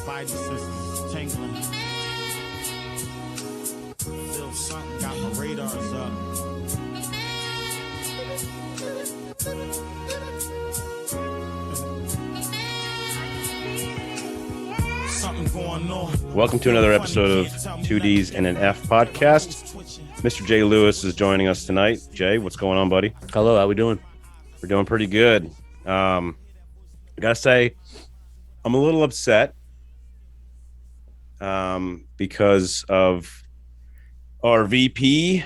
Spidey system tingling. Feel something, got my radars up. Something going on. Welcome to another episode of 2Ds and an F podcast. Mr. Jay Lewis is joining us tonight. Jay, what's going on, buddy? Hello, how we doing? We're doing pretty good. I gotta say, I'm a little upset because of our VP,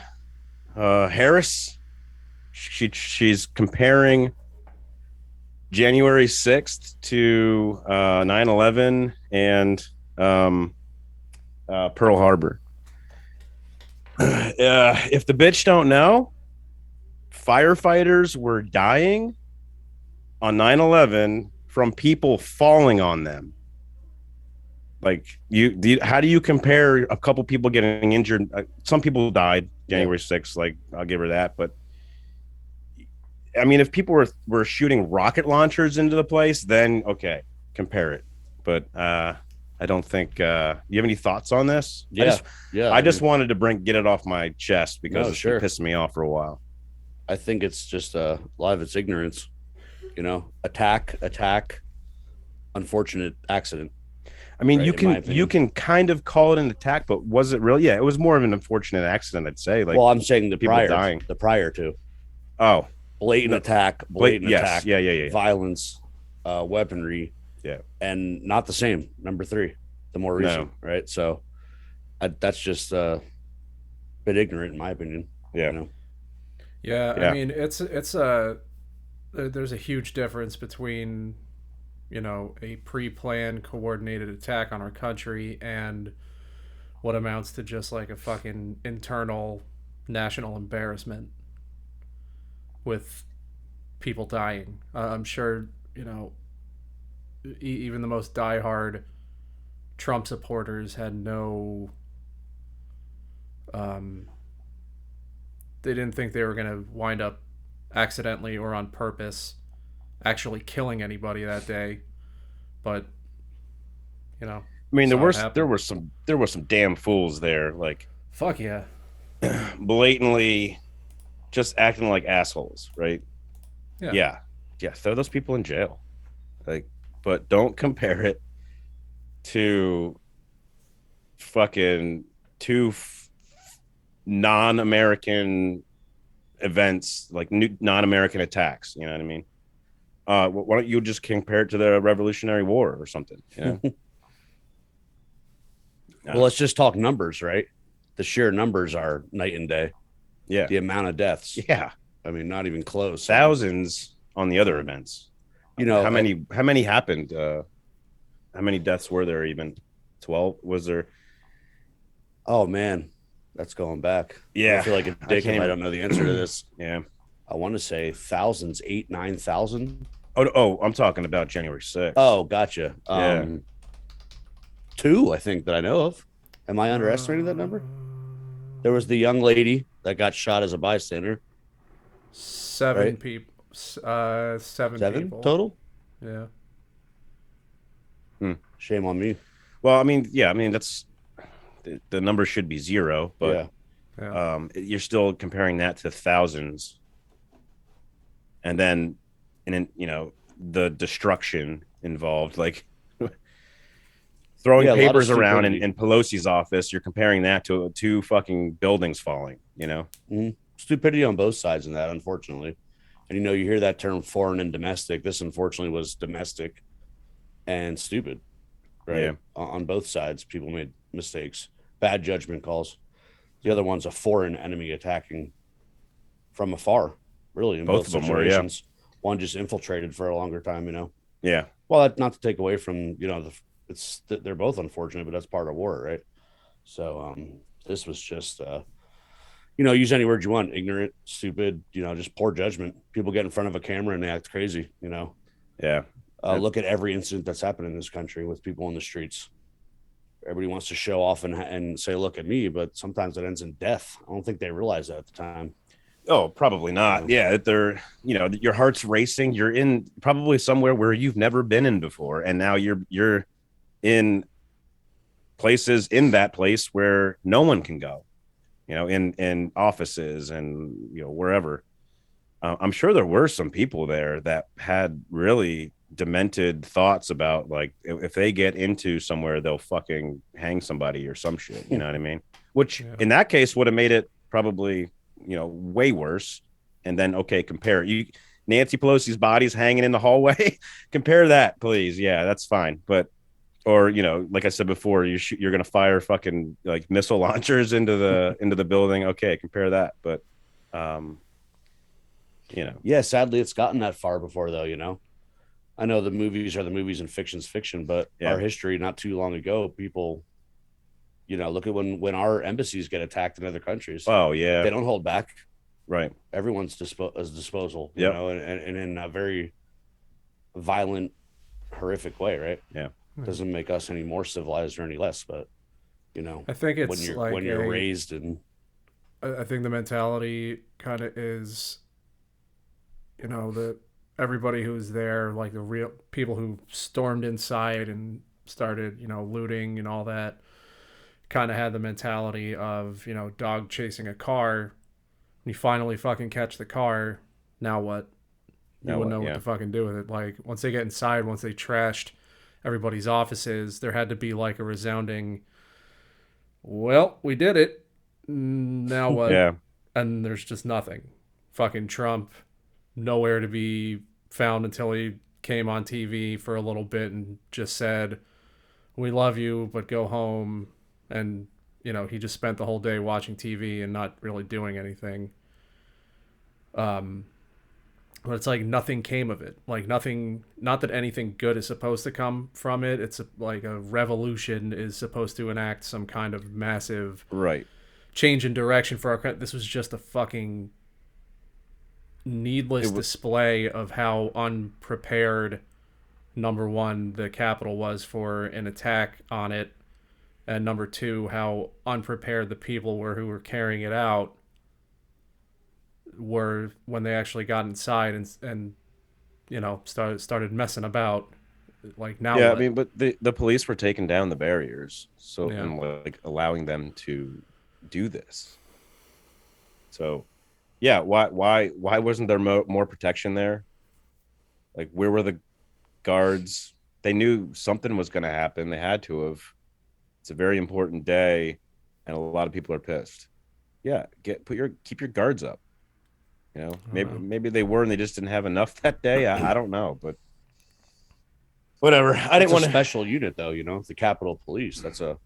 Harris. She's comparing January 6th to 9/11 and Pearl Harbor. If the bitch don't know, firefighters were dying on 9/11 from people falling on them. Like, how do you compare a couple people getting injured? Some people died January 6th, like, I'll give her that. But I mean, if people were shooting rocket launchers into the place, then okay, compare it. But I don't think you have any thoughts on this? I just wanted to get it off my chest because it's pissed me off for a while. I think it's just a lot of it's ignorance. You know, attack, unfortunate accident. I mean, right, you can kind of call it an attack, but was it really? Yeah, it was more of an unfortunate accident, I'd say. Like, well, I'm saying the people prior, dying. the prior to. Oh, blatant attack, yes. Yeah. Violence, weaponry. Yeah, and not the same. Number 3, the more recent, right? So that's just a bit ignorant, in my opinion. Yeah. You know? Yeah, I mean, there's a huge difference between, you know, a pre-planned coordinated attack on our country and what amounts to just like a fucking internal national embarrassment with people dying. I'm sure, you know, even the most diehard Trump supporters had no they didn't think they were going to wind up accidentally or on purpose actually killing anybody that day. But, you know, I mean, there were some damn fools there, like, fuck yeah, blatantly just acting like assholes, right? Yeah, throw those people in jail, like, but don't compare it to fucking two non-American events, like non-American attacks. You know what I mean? Why don't you just compare it to the Revolutionary War or something? You know? Well, let's just talk numbers, right? The sheer numbers are night and day. Yeah, the amount of deaths. Yeah, I mean, not even close. Thousands on the other events. You know, how many happened? How many deaths were there? Even 12? Was there? Oh man, that's going back. Yeah, I feel like a dick if I don't know the answer to this. Yeah, I want to say thousands, 8,000, 9,000. Oh, I'm talking about January 6th. Oh, gotcha. Yeah. 2, I think, that I know of. Am I underestimating that number? There was the young lady that got shot as a bystander. 7 right? people. 7 people total. Yeah. Shame on me. Well, I mean, that's the number should be 0, but you're still comparing that to thousands, and then, you know, the destruction involved, like throwing papers around in Pelosi's office. You're comparing that to 2 fucking buildings falling. You know, stupidity on both sides in that, unfortunately. And, you know, you hear that term foreign and domestic. This, unfortunately, was domestic and stupid, right? Yeah. On both sides, people made mistakes, bad judgment calls. The other one's a foreign enemy attacking from afar, really, in both situations. One just infiltrated for a longer time, you know? Yeah. Well, not to take away from, you know, they're both unfortunate, but that's part of war, right? So this was just you know, use any word you want, ignorant, stupid, you know, just poor judgment. People get in front of a camera and they act crazy, you know? Yeah. Look at every incident that's happened in this country with people in the streets. Everybody wants to show off and say, look at me, but sometimes it ends in death. I don't think they realize that at the time. Oh, probably not. Yeah, they're, you know, your heart's racing. You're in probably somewhere where you've never been in before, and now you're in places in that place where no one can go, in offices and wherever. I'm sure there were some people there that had really demented thoughts about, like, if they get into somewhere, they'll fucking hang somebody or some shit. You know what I mean? Which in that case would have made it probably, way worse. And then, okay, compare Nancy Pelosi's body's hanging in the hallway. Compare that, please. Yeah, that's fine. But, or, like I said before, you're going to fire fucking like missile launchers into the building. Okay, compare that. But, yeah, sadly, it's gotten that far before, though. I know the movies are the movies and fiction's fiction, but our history not too long ago, people, look at when our embassies get attacked in other countries. Oh yeah, they don't hold back. Right, everyone's disposal. And in a very violent, horrific way. Right. Yeah, doesn't make us any more civilized or any less, but I think it's when you're raised in. I think the mentality kind of is, that everybody who's there, like the real people who stormed inside and started, looting and all that, kind of had the mentality of, dog chasing a car. You finally fucking catch the car. Now what? You wouldn't know what to fucking do with it. Like, once they get inside, once they trashed everybody's offices, there had to be like a resounding, well, we did it. Now what? Yeah. And there's just nothing. Fucking Trump, nowhere to be found until he came on TV for a little bit and just said, we love you, but go home. And, he just spent the whole day watching TV and not really doing anything. But it's like nothing came of it. Like nothing, not that anything good is supposed to come from it. It's like a revolution is supposed to enact some kind of massive change in direction for our country. This was just a fucking needless display of how unprepared, number one, the Capitol was for an attack on it, and number two, how unprepared the people were who were carrying it out were when they actually got inside and started messing about. Like, now yeah, what? I mean, but the police were taking down the barriers, so and like allowing them to do this. So yeah, why wasn't there more protection there? Like, where were the guards? They knew something was going to happen. They had to have. It's a very important day, and a lot of people are pissed. Yeah, keep your guards up. Maybe they were and they just didn't have enough that day. I don't know, but whatever. I didn't want a special unit, though. The Capitol Police. That's a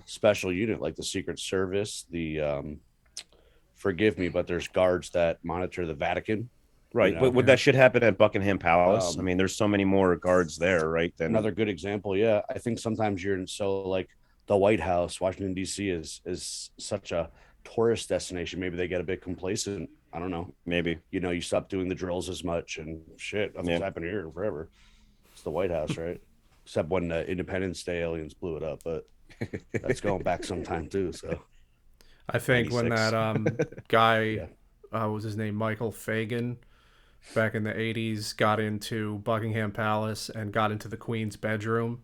special unit, like the Secret Service. The forgive me, but there's guards that monitor the Vatican. Right, but would that shit happen at Buckingham Palace? I mean, there's so many more guards there, right? Another good example, yeah. I think sometimes like the White House, Washington D.C. is such a tourist destination. Maybe they get a bit complacent. I don't know. Maybe you stop doing the drills as much and shit. Nothing's happened here forever. It's the White House, right? Except when Independence Day aliens blew it up, but that's going back some time too. So I think 96. When that guy, what was his name, Michael Fagan, back in the 80s, got into Buckingham Palace and got into the Queen's bedroom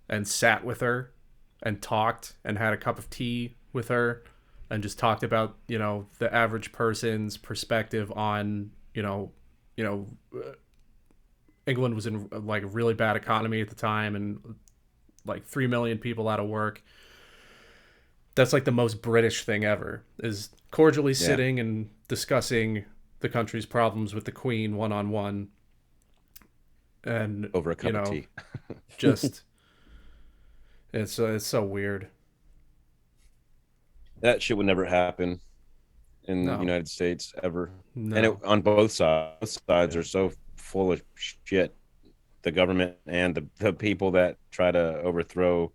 and sat with her and talked and had a cup of tea with her and just talked about, the average person's perspective on, England was in like a really bad economy at the time and like 3 million people out of work. That's like the most British thing ever, is cordially sitting and discussing the country's problems with the Queen one-on-one, and over a cup of tea. Just it's so weird. That shit would never happen in the United States ever. No. And on both sides are so full of shit. The government and the people that try to overthrow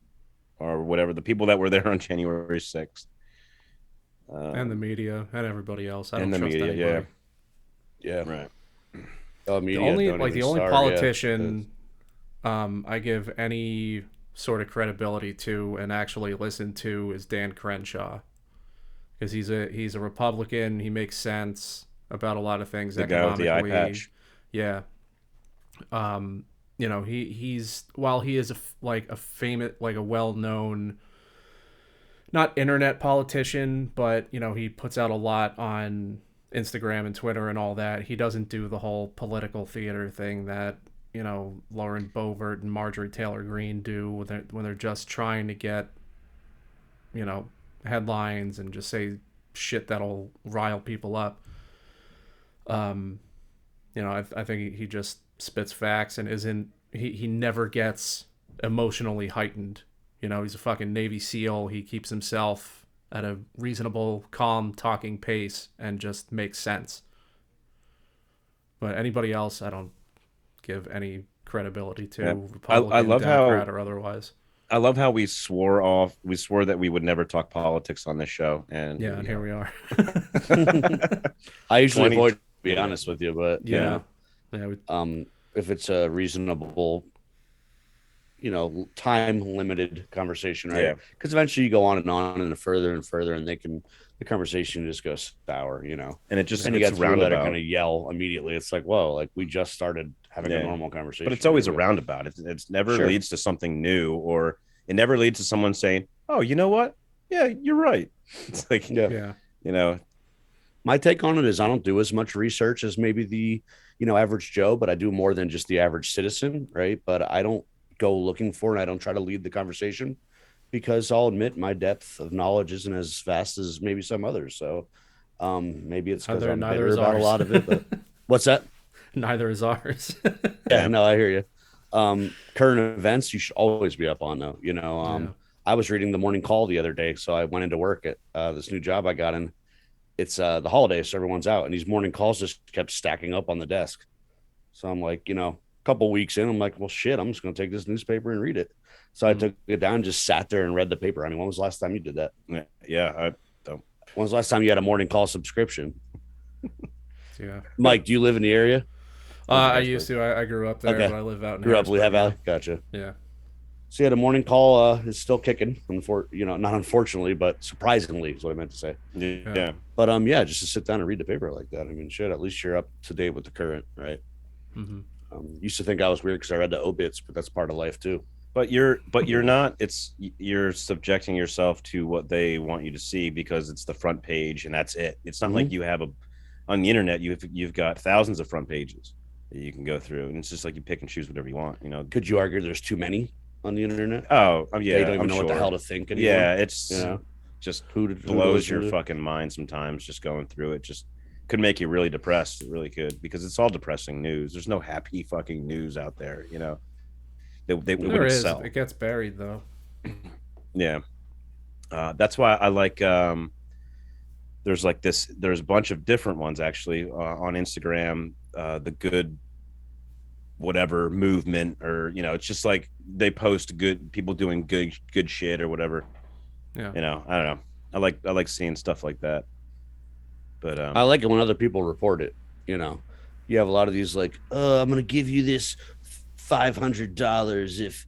or whatever, the people that were there on January 6th. And the media and everybody else. I don't trust media, anybody. Yeah. Right. Media, the only politician I give any sort of credibility to and actually listen to is Dan Crenshaw, because he's a Republican. He makes sense about a lot of things. The guy with the eye patch. Yeah. He's while he is a famous, like a well-known not internet politician, but you know, he puts out a lot on Instagram and Twitter and all that. He doesn't do the whole political theater thing that, you know, Lauren Boebert and Marjorie Taylor Greene do when they're just trying to get, you know, headlines and just say shit that'll rile people up. You know, I think he just spits facts and he never gets emotionally heightened. You know, he's a fucking Navy SEAL. He keeps himself at a reasonable, calm talking pace and just makes sense. But anybody else, I don't give any credibility to, Yeah. Republican, I love Democrat, or otherwise. I love how we swore that we would never talk politics on this show, and Yeah, and here we are. I usually 20 avoid, to be honest with you, but Yeah. if it's a reasonable, you know, time limited conversation, right? Yeah. Because eventually you go on and further and further, and the conversation just goes sour, you know. and it just And you it's get people that are roundabout. going to yell immediately. It's like, whoa, like we just started having a normal conversation. But it's always a Maybe. roundabout. It's never Sure. leads to something new, or it never leads to someone saying, "Oh, you know what? Yeah, you're right." It's like, Yeah. you know, My take on it is I don't do as much research as maybe the, you know, average Joe, but I do more than just the average citizen, right? But I don't go looking for and I don't try to lead the conversation because I'll admit my depth of knowledge isn't as vast as maybe some others. So maybe it's because I'm Neither bitter is about ours. a lot of it. But what's that? Neither is ours. Yeah, no, I hear you. Current events you should always be up on though. You know, Yeah. I was reading the morning call the other day, so I went into work at this new job I got in. It's the holidays, so everyone's out, and these morning calls just kept stacking up on the desk. So I'm like, you know, a couple weeks in, I'm like, well, shit, I'm just going to take this newspaper and read it. So I took it down, just sat there and read the paper. I mean, when was the last time you did that? yeah, I don't. When was the last time you had a morning call subscription? Yeah. Mike, do you live in the area? I used to. I grew up there, Okay. but I live out in Grew up Lehigh Harrisburg Valley. Gotcha. now. Yeah. So you had a morning call. It's still kicking. You know, not unfortunately, but surprisingly is what I meant to say. Yeah. But yeah, just to sit down and read the paper like that. I mean, shit. At least you're up to date with the current, right? Mm-hmm. Used to think I was weird because I read the obits, but that's part of life too. But you're not. You're subjecting yourself to what they want you to see because it's the front page and that's it. It's not like you have on the internet. You've got thousands of front pages that you can go through, and it's just like you pick and choose whatever you want. You know. Could you argue there's too many on the internet? Oh, yeah. They don't even I'm know what the sure. hell to think anymore. Yeah, it's You know? just Who blows listen your to? fucking mind sometimes. Just going through it just could make you really depressed. It really could, because it's all depressing news. There's no happy fucking news out there. You know, they There wouldn't is. sell. It gets buried though. Yeah, that's why I like. There's like this. There's a bunch of different ones actually on Instagram. The good whatever movement, or you know, it's just like they post good people doing good shit or whatever. Yeah. You know, I don't know. I like seeing stuff like that. But I like it when other people report it. You know, you have a lot of these like, I'm gonna give you this $500 if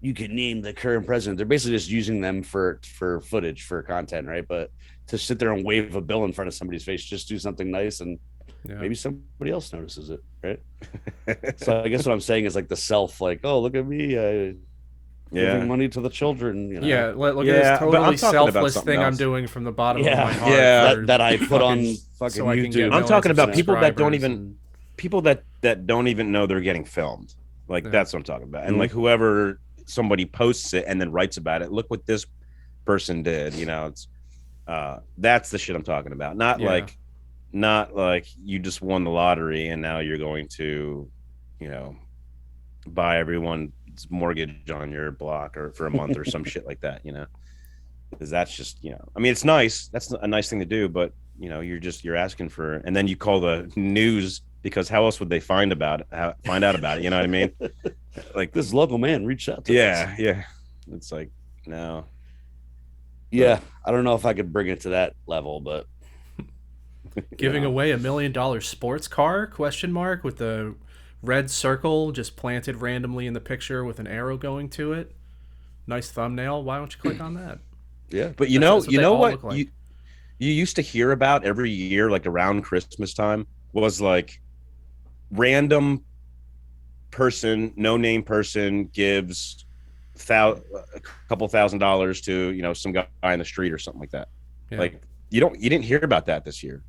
you can name the current president. They're basically just using them for footage, for content, right? But to sit there and wave a bill in front of somebody's face, just do something nice, and maybe somebody else notices it, right? So I guess what I'm saying is like the self, like, oh, look at me, giving money to the children. You know? Yeah, look at Yeah, this but I'm totally talking about selfless something thing I'm else. doing from the bottom of Yeah, my heart. yeah, for that I put on fucking so I can get YouTube. I'm millions talking of about people that don't subscribers even and- people that don't even know they're getting filmed. Like that's what I'm talking about. And like whoever somebody posts it and then writes about it, look what this person did. You know, it's that's the shit I'm talking about. Not like you just won the lottery and now you're going to, you know, buy everyone's mortgage on your block or for a month or some shit like that, you know. Because that's just, you know, I mean, it's nice. That's a nice thing to do, but you know, you're asking for, and then you call the news because how else would they find out about it? You know what I mean? Like This local man reached out to us. yeah. It's like, no. Yeah, I don't know if I could bring it to that level, but Giving you know. away $1 million sports car? Question mark with the red circle just planted randomly in the picture with an arrow going to it. Nice thumbnail. Why don't you click on that? yeah. But you That's know they all what look like. you used to hear about every year, like around Christmas time, was like random person, no name person gives a couple $1,000 to, you know, some guy in the street or something like that. Yeah. Like you didn't hear about that this year.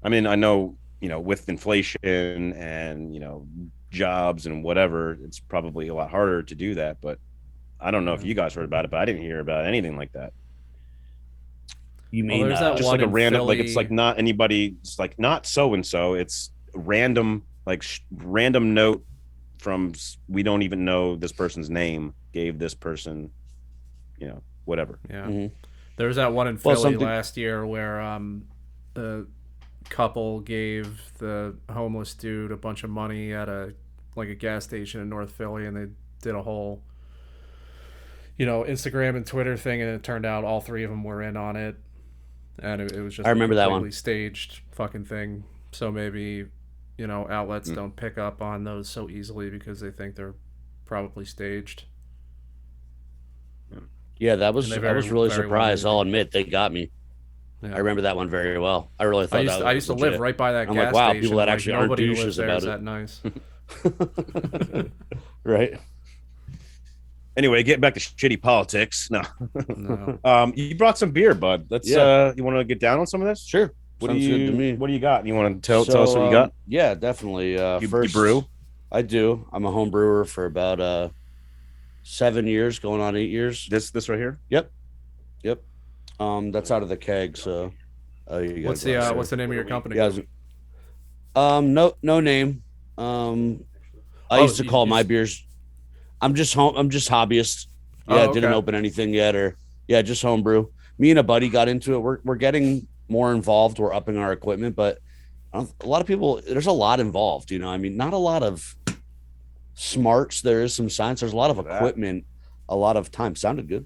I mean, I know, you know, with inflation and, you know, jobs and whatever, it's probably a lot harder to do that, but I don't know if you guys heard about it, but I didn't hear about anything like that. You Well, mean there's that Just one like a in random, like Philly. it's like not anybody, it's like not so and so. It's random, like random note from we don't even know this person's name gave this person, you know, whatever. Yeah. Mhm. There was that one in Well, Philly something- last year where the couple gave the homeless dude a bunch of money at a gas station in North Philly, and they did a whole, you know, Instagram and Twitter thing, and it turned out all three of them were in on it, and it was just I remember a that completely one. staged fucking thing. So maybe, you know, outlets don't pick up on those so easily because they think they're probably staged. Yeah, that was And they I very, was really very well surprised. may I'll be. admit they got me. Yeah. I remember that one very well. I really thought I used to was live legit. right by that I'm gas like, wow, station. people that Like, actually aren't nobody who douches lives there about is it. that nice. Right. Anyway, getting back to shitty politics. No. No. You brought some beer, bud. Let's Yeah. You want to get down on some of this? Sure. What Sounds do you good to me. What do you got? You want to tell us what you got? Yeah, definitely. You First, brew? I do. I'm a home brewer for about 7 years, going on 8 years. This right here? Yep. That's out of the keg. So, you What's gotta the go what's the name of your upstairs. company? Yeah. No name. I Oh, used to call my beers. I'm just hobbyist. Yeah, Oh, didn't okay. open anything yet, or just homebrew. Me and a buddy got into it. We're getting more involved. We're upping our equipment, but a lot of people. There's a lot involved. You know, I mean, not a lot of smarts. There is some science. There's a lot of equipment, a lot of time. Sounded good.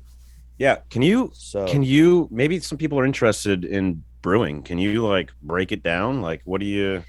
Yeah. Can So you maybe some people are interested in brewing? Can you like break it down? Like, what do you?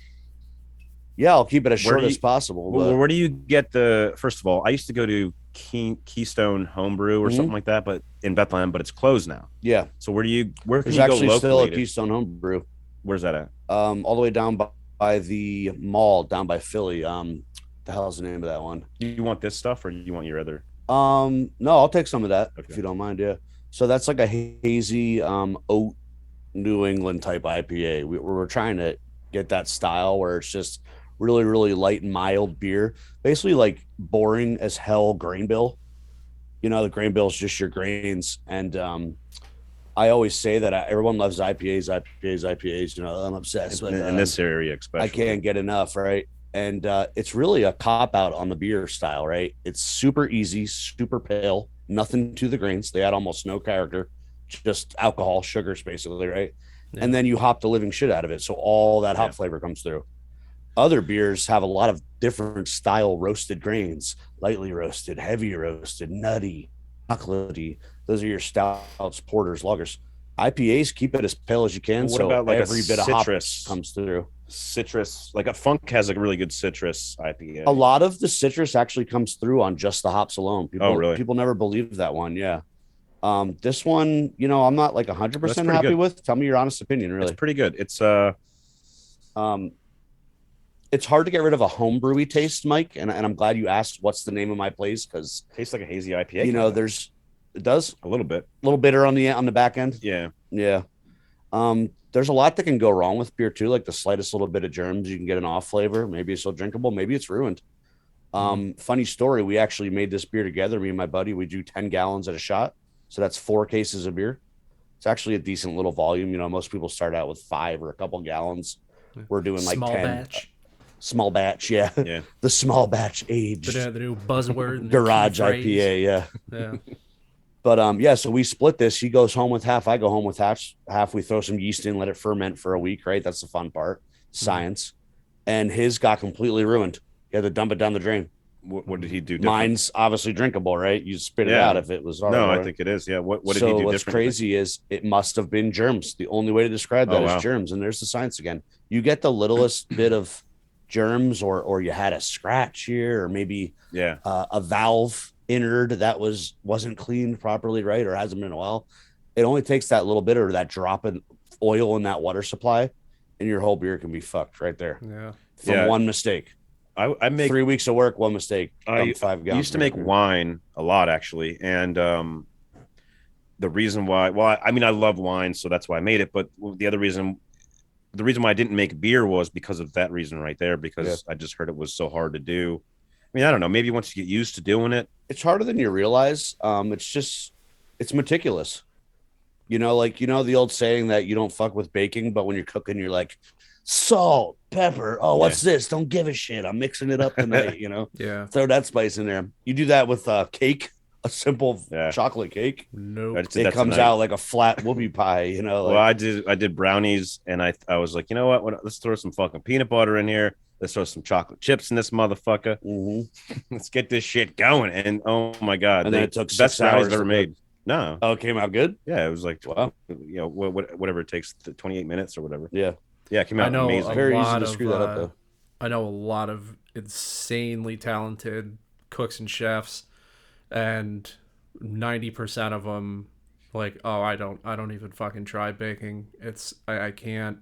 yeah, I'll keep it as Where short do as you- possible. Well, But where do you get the? First of all, I used to go to Keystone Homebrew or something like that, but in Bethlehem, but it's closed now. yeah, So where can there's you go actually still locally? a Keystone Homebrew. Where's that at? All the way down by the mall down by Philly. The hell is the name of that one? Do you want this stuff or do you want your other? No, I'll take some of that Okay. if you don't mind. Yeah. So that's like a hazy oat New England type IPA. We're trying to get that style where it's just really, really light and mild beer, basically like boring as hell grain bill. You know, the grain bill is just your grains. And I always say that everyone loves IPAs. You know, I'm obsessed with In this area, especially. I can't get enough, right? And it's really a cop out on the beer style, right? It's super easy, super pale, nothing to the grains. They add almost no character, just alcohol, sugars, basically, right? Yeah. And then you hop the living shit out of it, so all that hop flavor comes through. Other beers have a lot of different style roasted grains, lightly roasted, heavy roasted, nutty, chocolatey. Those are your stouts, porters, lagers. IPAs keep it as pale as you can. What So about like every a bit of hop citrus comes through. Citrus, like a Funk has a really good citrus IPA. A lot of the citrus actually comes through on just the hops alone. People, really? People never believe that one. Yeah. This one, you know, I'm not like 100% pretty happy good. with. Tell me your honest opinion, really. It's pretty good. It's It's hard to get rid of a homebrewy taste, Mike. And I'm glad you asked what's the name of my place, because tastes like a hazy IPA. you know, kinda. it does a little bit. a little bitter on the back end. Yeah. Yeah. There's a lot that can go wrong with beer too, like the slightest little bit of germs. You can get an off flavor. Maybe it's still drinkable. Maybe it's ruined. Funny story. We actually made this beer together. Me and my buddy, we do 10 gallons at a shot. So that's 4 cases of beer. It's actually a decent little volume. You know, most people start out with 5 or a couple gallons. We're doing like Small 10. batch. Small batch. Yeah. Yeah. The small batch aged The new buzzword. the new garage key phrase. IPA. Yeah. Yeah. But yeah, so we split this. He goes home with half. I go home with half. We throw some yeast in, let it ferment for a week, right? That's the fun part, science. And his got completely ruined. He had to dump it down the drain. What did he do different? Mine's obviously drinkable, right? You spit it Yeah. out if it was No, horrible, I right? think it is. Yeah. What did So he do what's differently? crazy is it must have been germs. The only way to describe that Oh, is wow. germs. And there's the science again. You get the littlest bit of germs, or you had a scratch here, or maybe Yeah. a valve innard that wasn't cleaned properly, right, or hasn't been in a while. It only takes that little bit, or that drop of oil in that water supply, and your whole beer can be fucked right there Yeah. from Yeah. one mistake. I make 3 weeks of work, one mistake. I 5 gallons. used to make wine a lot actually, and the reason why, well, I mean, I love wine, so that's why I made it. But the reason why I didn't make beer was because of that reason right there, because I just heard it was so hard to do. I mean, I don't know. Maybe once you get used to doing it, It's harder than you realize. It's meticulous. You know, like, you know, the old saying that you don't fuck with baking, but when you're cooking, you're like, salt, pepper. Oh, what's this? Don't give a shit. I'm mixing it up tonight, you know? Yeah. Throw that spice in there. You do that with cake, a simple chocolate cake. Nope. It comes out like a flat whoopie pie, you know? Like, well, I did brownies, and I was like, you know what? Let's throw some fucking peanut butter in here. Let's throw some chocolate chips in this motherfucker. Let's get this shit going. And oh my god, and then it took the best 6 brownies hours I've ever made. No. Oh, it came out good? Yeah, it was like, wow. You know, whatever it takes, 28 minutes or whatever. Yeah. Yeah, it came out amazing. Very easy to screw that up, though. I know a lot of insanely talented cooks and chefs, and 90% of them, like, oh, I don't even fucking try baking. I can't.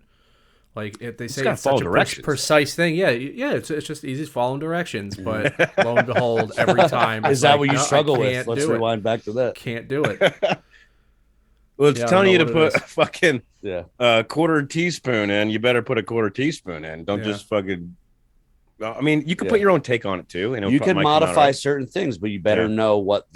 Like, they say it's such a precise thing. Yeah, it's just easy following directions. But lo and behold, every time is that what you struggle with? Let's rewind back to that. Can't do it. Well, it's telling you to put a fucking quarter teaspoon in. You better put a quarter teaspoon in. Don't just fucking. I mean, you can put your own take on it too, and you can modify certain things, but you better know what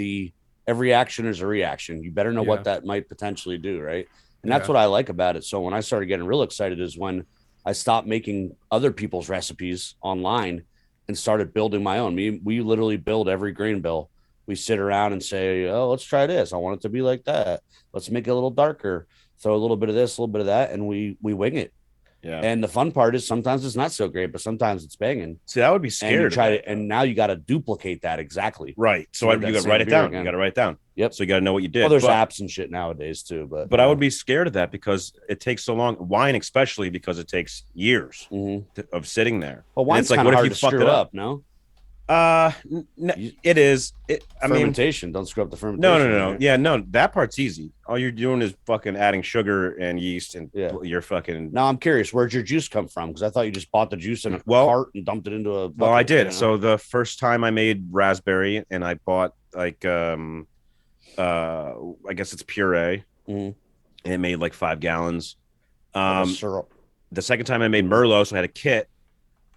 every action is a reaction. You better know what that might potentially do, right? And that's what I like about it. So when I started getting real excited is when I stopped making other people's recipes online and started building my own. We literally build every grain bill. We sit around and say, oh, let's try this. I want it to be like that. Let's make it a little darker. Throw a little bit of this, a little bit of that, and we wing it. Yeah. And the fun part is sometimes it's not so great, but sometimes it's banging. See, I would be scared. And now you got to duplicate that exactly. Right. So you got to write it down. You got to write it down. Yep. So you got to know what you did. Well, there's apps and shit nowadays too, but I would be scared of that because it takes so long. Wine, especially because it takes years of sitting there. Well, wine's like, what if you fuck it up? No. It is. Fermentation. Don't screw up the fermentation. No. Right? Yeah, no. That part's easy. All you're doing is fucking adding sugar and yeast, and you're fucking. Now I'm curious, where'd your juice come from? Because I thought you just bought the juice in a cart and dumped it into a. Bucket, well, I did. You know? So the first time I made raspberry, and I bought like I guess it's puree, and it made like 5 gallons. Syrup. The second time I made Merlot, so I had a kit.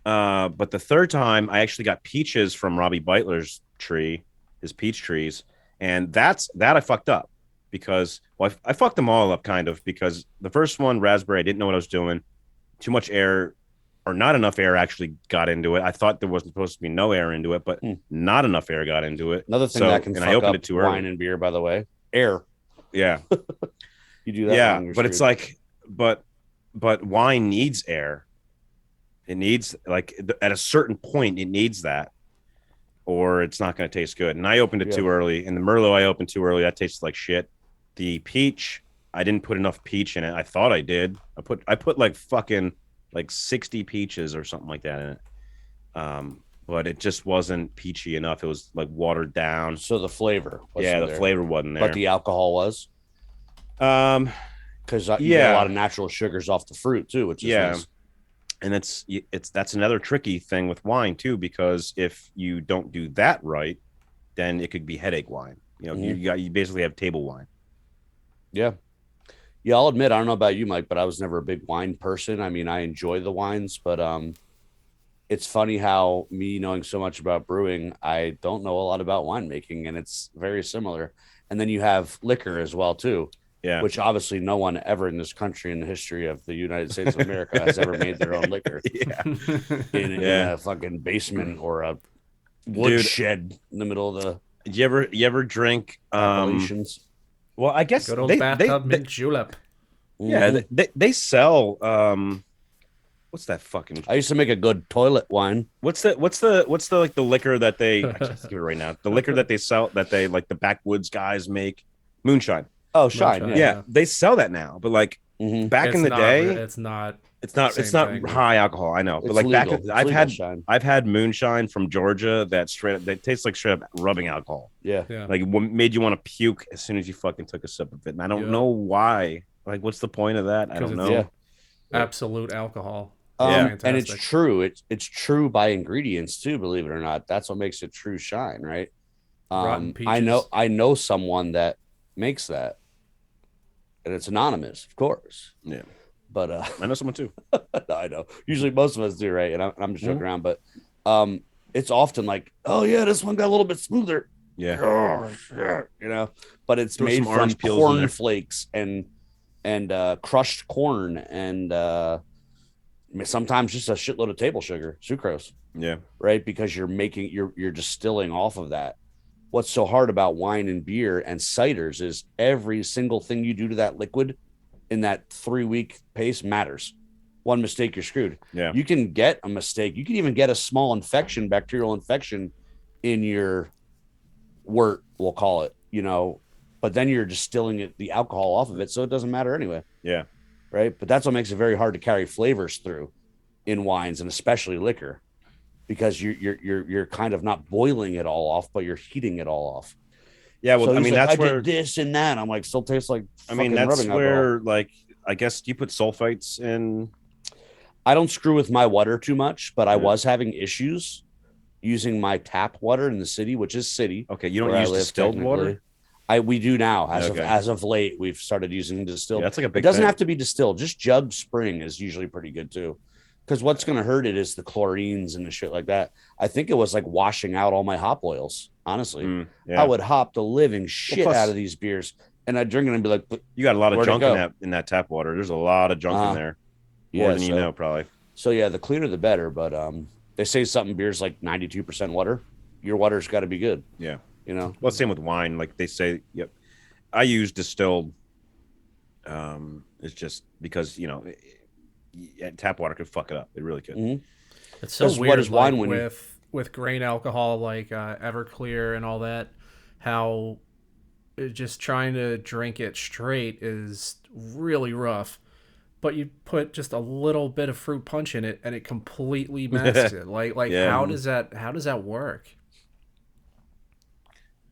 But the third time I actually got peaches from Robbie Beitler's tree, his peach trees. And that I fucked up because, well, I fucked them all up kind of because the first one, raspberry, I didn't know what I was doing. Too much air or not enough air actually got into it. I thought there wasn't supposed to be no air into it, but not enough air got into it. Another thing that can fuck up wine and beer, by the way, air. Yeah. You do that. Yeah. But it's like, but wine needs air. It needs, like, at a certain point, it needs that, or it's not going to taste good. And I opened it too early. And the Merlot I opened too early. That tastes like shit. The peach, I didn't put enough peach in it. I thought I did. I put like fucking like 60 peaches or something like that in it. But it just wasn't peachy enough. It was like watered down. So the flavor, flavor wasn't there. But the alcohol was. Because you get a lot of natural sugars off the fruit too, which is nice. And that's another tricky thing with wine too, because if you don't do that right, then it could be headache wine. You know, you basically have table wine. Yeah. Yeah, I'll admit, I don't know about you, Mike, but I was never a big wine person. I mean, I enjoy the wines, but it's funny how me knowing so much about brewing, I don't know a lot about winemaking, and it's very similar. And then you have liquor as well too. Yeah. Which obviously no one ever in this country in the history of the United States of America has ever made their own liquor. In a fucking basement or a woodshed in the middle of the. Did you ever drink Appalachians? Well, I guess good old bathtub mint julep. Yeah, they sell what's that fucking? I used to make a good toilet wine. What's the like the liquor that they I can't think of it right now. The liquor that they sell that they like the backwoods guys make, moonshine. Oh, shine. Yeah, they sell that now, but like back in the day, it's not high alcohol. I know, but like legal. I've had moonshine from Georgia that tastes like straight up rubbing alcohol. Yeah. Like what made you want to puke as soon as you fucking took a sip of it, and I don't know why. Like, what's the point of that? I don't know. Absolute alcohol. Yeah. And it's fantastic. true. It's true by ingredients too. Believe it or not, that's what makes it true shine, right? Rotten peaches. I know someone that makes that, and it's anonymous, of course. Yeah. But I know someone too. I know. Usually most of us do, right? And I'm just joking Mhm. around, but it's often like, oh yeah, this one got a little bit smoother. Yeah. Oh shit, you know. But it's Throw made some from orange peels in corn there. flakes and crushed corn and sometimes just a shitload of table sugar, sucrose, Yeah. right? Because you're distilling off of that. What's so hard about wine and beer and ciders is every single thing you do to that liquid in that 3-week pace matters. One mistake, you're screwed. Yeah. You can get a mistake. You can even get a small infection, bacterial infection in your wort, we'll call it, you know, but then you're distilling it, the alcohol off of it. So it doesn't matter anyway. Yeah. Right. But that's what makes it very hard to carry flavors through in wines and especially liquor, because you're kind of not boiling it all off, but you're heating it all off. Yeah. Well, So I he's mean, like, that's I where did this and that. I'm like, still tastes like I mean, fucking that's rubbing alcohol. where, like, I guess you put sulfites in. I don't screw with my water too much, but I Yeah. was having issues using my tap water in the city, which is city. Okay, you don't where use I live, distilled technically. water? We do now. Okay. As of late, we've started using distilled. Yeah, that's like a It big doesn't thing. have to be distilled. Just jug spring is usually pretty good too. Because what's going to hurt it is the chlorines and the shit like that. I think it was like washing out all my hop oils. Honestly, Yeah. I would hop the living shit plus- out of these beers, and I'd drink it and be like, You got a lot of Where'd it junk go? in that tap water. There's a lot of junk in there. More than you know, probably. So yeah, the cleaner the better. But they say something beer's like 92% water. Your water's got to be good. Yeah. You know. Well, same with wine. Like they say, yep. I use distilled. It's just because, you know, tap water could fuck it up. It really could. Mhm. It's so Because weird. what is wine like, when you- with grain alcohol like Everclear and all that, how just trying to drink it straight is really rough. But you put just a little bit of fruit punch in it, and it completely masks it. Like Yeah. how does that work?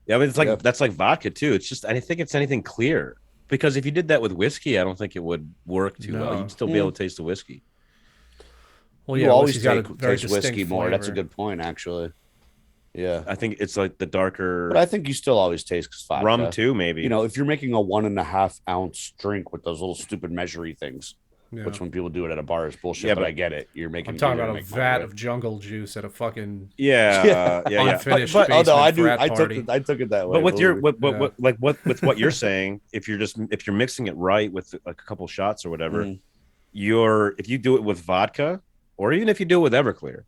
Yeah, but it's like Yep. that's like vodka too. It's just I think it's anything clear. Because if you did that with whiskey, I don't think it would work too well. No. You'd still be able to taste the whiskey. Well, You yeah, always whiskey's got a taste very whiskey distinct more. That's a flavor. good point, actually. Yeah, I think it's like the darker but I think you still always taste vodka. rum too, maybe. You know, if you're making a 1.5 ounce drink with those little stupid measury things, Yeah. which when people do it at a bar is bullshit. Yeah, but but I get it. You're making. I'm talking you're about gonna a make money, vat right? of jungle juice at a fucking yeah, yeah. unfinished But oh no, basement I do. frat I party. I took it that way. But with your believe me. with what you're saying, if you're mixing it right with like a couple shots or whatever, Mhm. if you do it with vodka, or even if you do it with Everclear,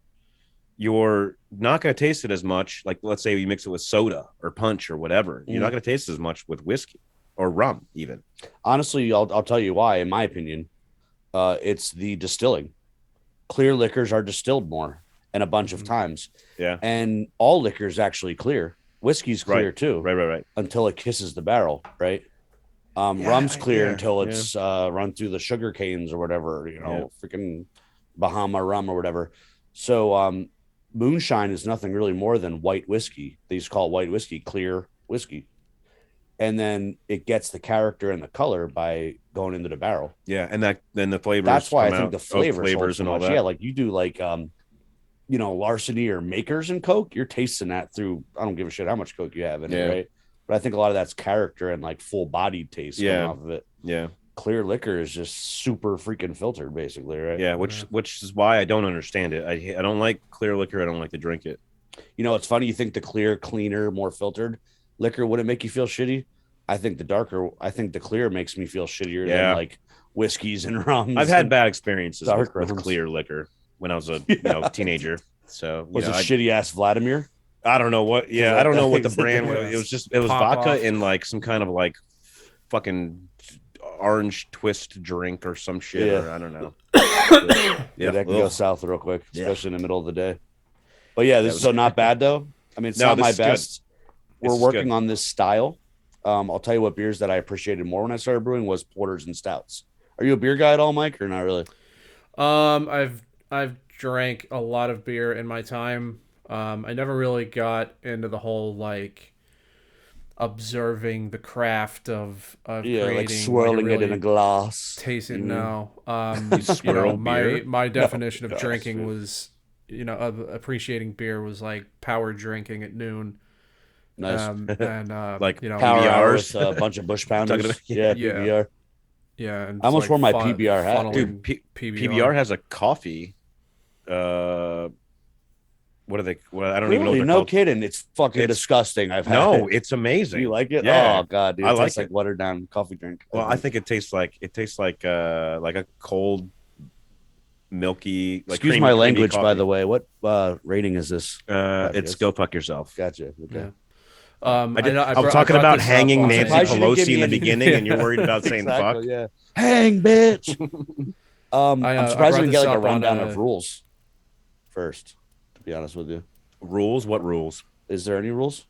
you're not going to taste it as much. Like let's say you mix it with soda or punch or whatever, you're not going to taste as much with whiskey or rum even. Honestly, I'll tell you why. In my opinion, it's the distilling. Clear liquors are distilled more, and a bunch of times. Yeah, And all liquor is actually clear. Whiskey's clear Right. too, right. until it kisses the barrel, right? Yeah, Rum's clear yeah, until it's run through the sugar canes or whatever, you know, freaking Bahama rum or whatever. So moonshine is nothing really more than white whiskey. They used to call it white whiskey, clear whiskey. And then it gets the character and the color by going into the barrel. Yeah, and then the flavors. That's why I come think out, the oak flavors and all much. that. Yeah, like you do like you know, Larceny or Makers and Coke, you're tasting that through. I don't give a shit how much Coke you have in it, right? But I think a lot of that's character and like full bodied taste coming off of it. Yeah. Clear liquor is just super freaking filtered, basically, right? Yeah, which is why I don't understand it. I don't like clear liquor. I don't like to drink it. You know, it's funny. You think the clear, cleaner, more filtered liquor wouldn't make you feel shitty. I think the clear makes me feel shittier than like whiskeys and rums. I've had bad experiences dark with rums. clear liquor when I was a teenager. So Was it shitty ass Vladimir? I don't know what. Yeah, I don't know what the brand was. was. It was Pop vodka off. in like some kind of like fucking orange twist drink or some shit. Yeah. Or I don't know. Yeah, that can go ugh. south real quick, Yeah. especially in the middle of the day. But yeah, this was is so good. not bad though. I mean, it's No, not this my is good. best. This We're is working good. on this style. I'll tell you what beers that I appreciated more when I started brewing was porters and stouts. Are you a beer guy at all, Mike, or not really? I've drank a lot of beer in my time. I never really got into the whole like observing the craft of creating, like swirling it in a glass. Taste it Mhm. now. Swirl beer? My definition of gosh, drinking dude. was, of appreciating beer was like power drinking at noon. Nice. And Like Power hour PBRs. with a bunch of bush Talking pounders. about- Yeah, Yeah. PBR. yeah, and I almost like wore my PBR hat, funneling Dude, PBR has a coffee. What are they? Well, I don't even know what Really? they're No called. kidding. It's fucking It's- disgusting. I've had No, it. it's amazing. You like it? Yeah. Oh god, dude. I It like tastes like it. watered down coffee drink. Well, I think it tastes like a cold, milky. Like Excuse my language, by the way. What rating is this? It's go fuck yourself. Gotcha. Okay. Yeah. I'm I talking brought about this up hanging on Nancy Surprised you didn't give Pelosi in me the any- beginning, and you're worried about saying fuck. Exactly, yeah. Hang, bitch. I'm I surprised brought we didn't get this like a up on, rundown of rules first. To be honest with you, Rules? What rules? is there any rules?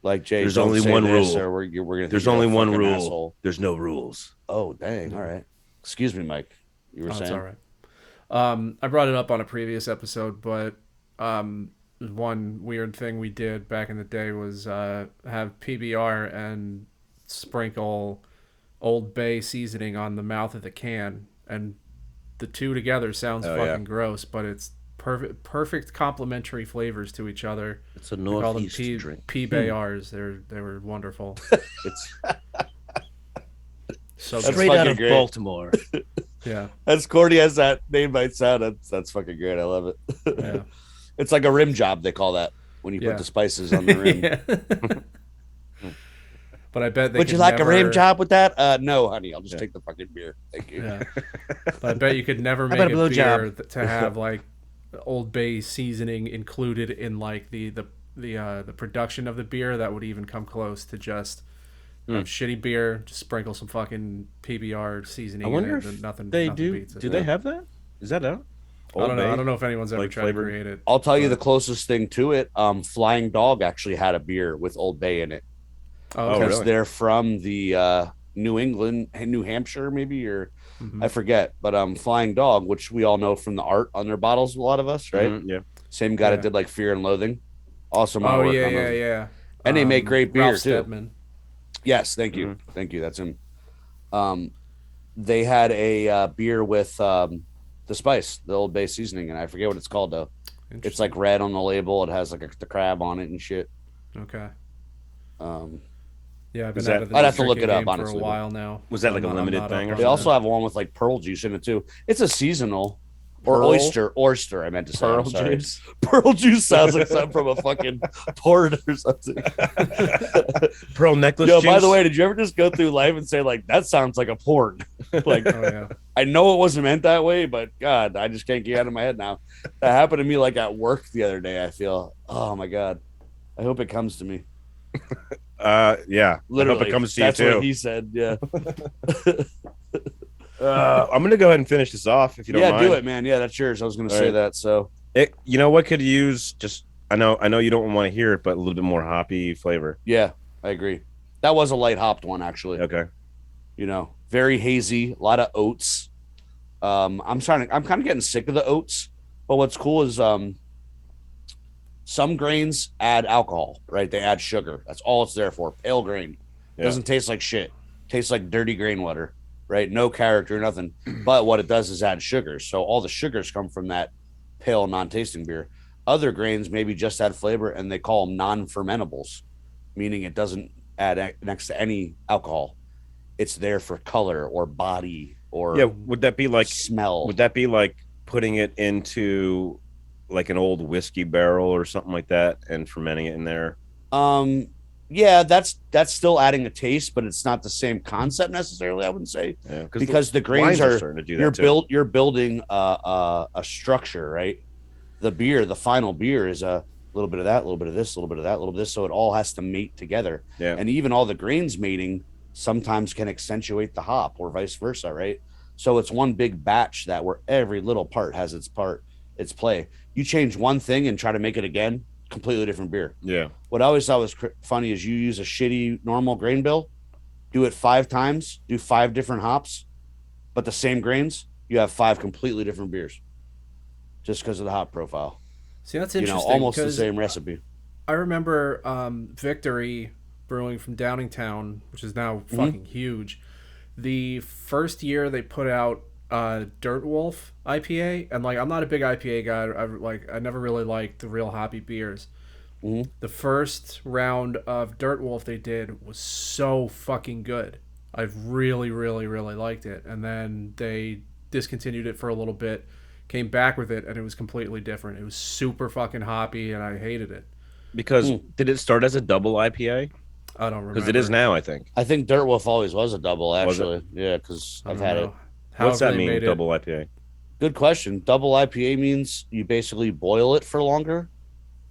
Like Jay, There's don't only say one this, rule. or we're gonna. There's think you're only a one fucking rule. asshole. There's no rules. Oh dang! All right. Excuse me, Mike. You were Oh, it's saying. all right. I brought it up on a previous episode, but one weird thing we did back in the day was have PBR and sprinkle Old Bay seasoning on the mouth of the can, and the two together sounds Oh, fucking yeah. gross, but it's perfect complementary flavors to each other. It's a We call them northeast drink. PBRs. They were wonderful. It's So That's good. Straight out fucking of great. Baltimore. Yeah, As corny as that name might sound, that's fucking great. I love it. yeah. It's like a rim job, they call that when you Yeah. put the spices on the rim. Yeah. But I bet they Would you could like a rim never- job with that? No, honey. I'll just Yeah. take the fucking beer. Thank you. Yeah. But I bet you could never How make about a a blow beer job? to have like Old Bay seasoning included in like the production of the beer that would even come close to just have shitty beer, just sprinkle some fucking PBR seasoning. I wonder in it, if and nothing. they nothing do. Beats it. Do they have that? Is that out? I don't know. Bay? I don't know if anyone's ever like tried flavored- to create it. I'll tell you the but- closest thing to it. Flying Dog actually had a beer with Old Bay in it Oh, Oh, okay. because really? they're from the New England, New Hampshire, maybe, or Mhm. I forget. But Flying Dog, which we all know from the art on their bottles, a lot of us, right? Mhm, yeah. Same guy Yeah. that did like Fear and Loathing. Awesome Oh artwork yeah, on yeah, those. yeah. And they make great beer, Ralph too. Steadman. Yes, thank you, Mm-hmm. thank you. That's him. They had a beer with the spice, the Old Bay seasoning, and I forget what it's called though. It's like red on the label. It has like the crab on it and shit. Okay. Um, Yeah, I've been Is out that- of the I'd have to look drinking it up, game for honestly, a but- while now. Was that like a I'm limited not thing up or they on also that. have one with like pearl juice in it too. It's a seasonal or Pearl? oyster. I meant to say. I'm Pearl sorry. juice. Pearl juice sounds like something from a fucking porn or something. Pearl necklace. Yo, by juice? the way, did you ever just go through life and say like that sounds like a porn? Like Oh yeah. I know it wasn't meant that way, but God, I just can't get it out of my head now. That happened to me like at work the other day. I feel, oh my God. I hope it comes to me. Yeah. Literally, I hope it comes to that's you too. what he said. Yeah, I'm gonna go ahead and finish this off if you don't yeah, mind. do it, man. Yeah, that's yours. I was gonna All say right. that. So You know what could use just I know you don't want to hear it, but a little bit more hoppy flavor. yeah, I agree. That was a light hopped one, actually. Okay. You know, very hazy, a lot of oats. I'm kind of getting sick of the oats. But what's cool is some grains add alcohol, right? They add sugar. That's all it's there for. Pale grain. Yeah. Doesn't taste like shit. Tastes like dirty grain water, right? No character, nothing. But what it does is add sugars. So all the sugars come from that pale, non-tasting beer. Other grains maybe just add flavor, and they call them non-fermentables, meaning it doesn't add next to any alcohol. It's there for color or body or Yeah. Would that be like smell. Would that be like putting it into like an old whiskey barrel or something like that and fermenting it in there? Yeah, that's still adding a taste, but it's not the same concept necessarily. I wouldn't say Yeah. because the grains wines are starting to do that too. you're building a structure, right? The final beer is a little bit of that, a little bit of this, a little bit of that, a little bit of this, so it all has to mate together. Yeah. And even all the grains mating sometimes can accentuate the hop or vice versa, right? So it's one big batch that where every little part has its play. You change one thing and try to make it again, completely different beer. Yeah. What I always thought was funny is you use a shitty normal grain bill, do it 5 times, do 5 different hops, but the same grains, you have 5 completely different beers, just because of the hop profile. See, that's You know, interesting. almost the 'cause same recipe. I remember Victory Brewing from Downingtown, which is now fucking huge. The first year they put out Dirt Wolf IPA, and like I'm not a big IPA guy. I never really liked the real hoppy beers. The first round of Dirt Wolf they did was so fucking good. I really, really, really liked it. And then they discontinued it for a little bit, came back with it, and it was completely different. It was super fucking hoppy, and I hated it. Because did it start as a double IPA? I don't remember. Because it is now, I think. I think Dirt Wolf always was a double, Was it? actually. Yeah, because I I've don't had know. it. However What's that they mean, made it- double IPA? Good question. Double IPA means you basically boil it for longer,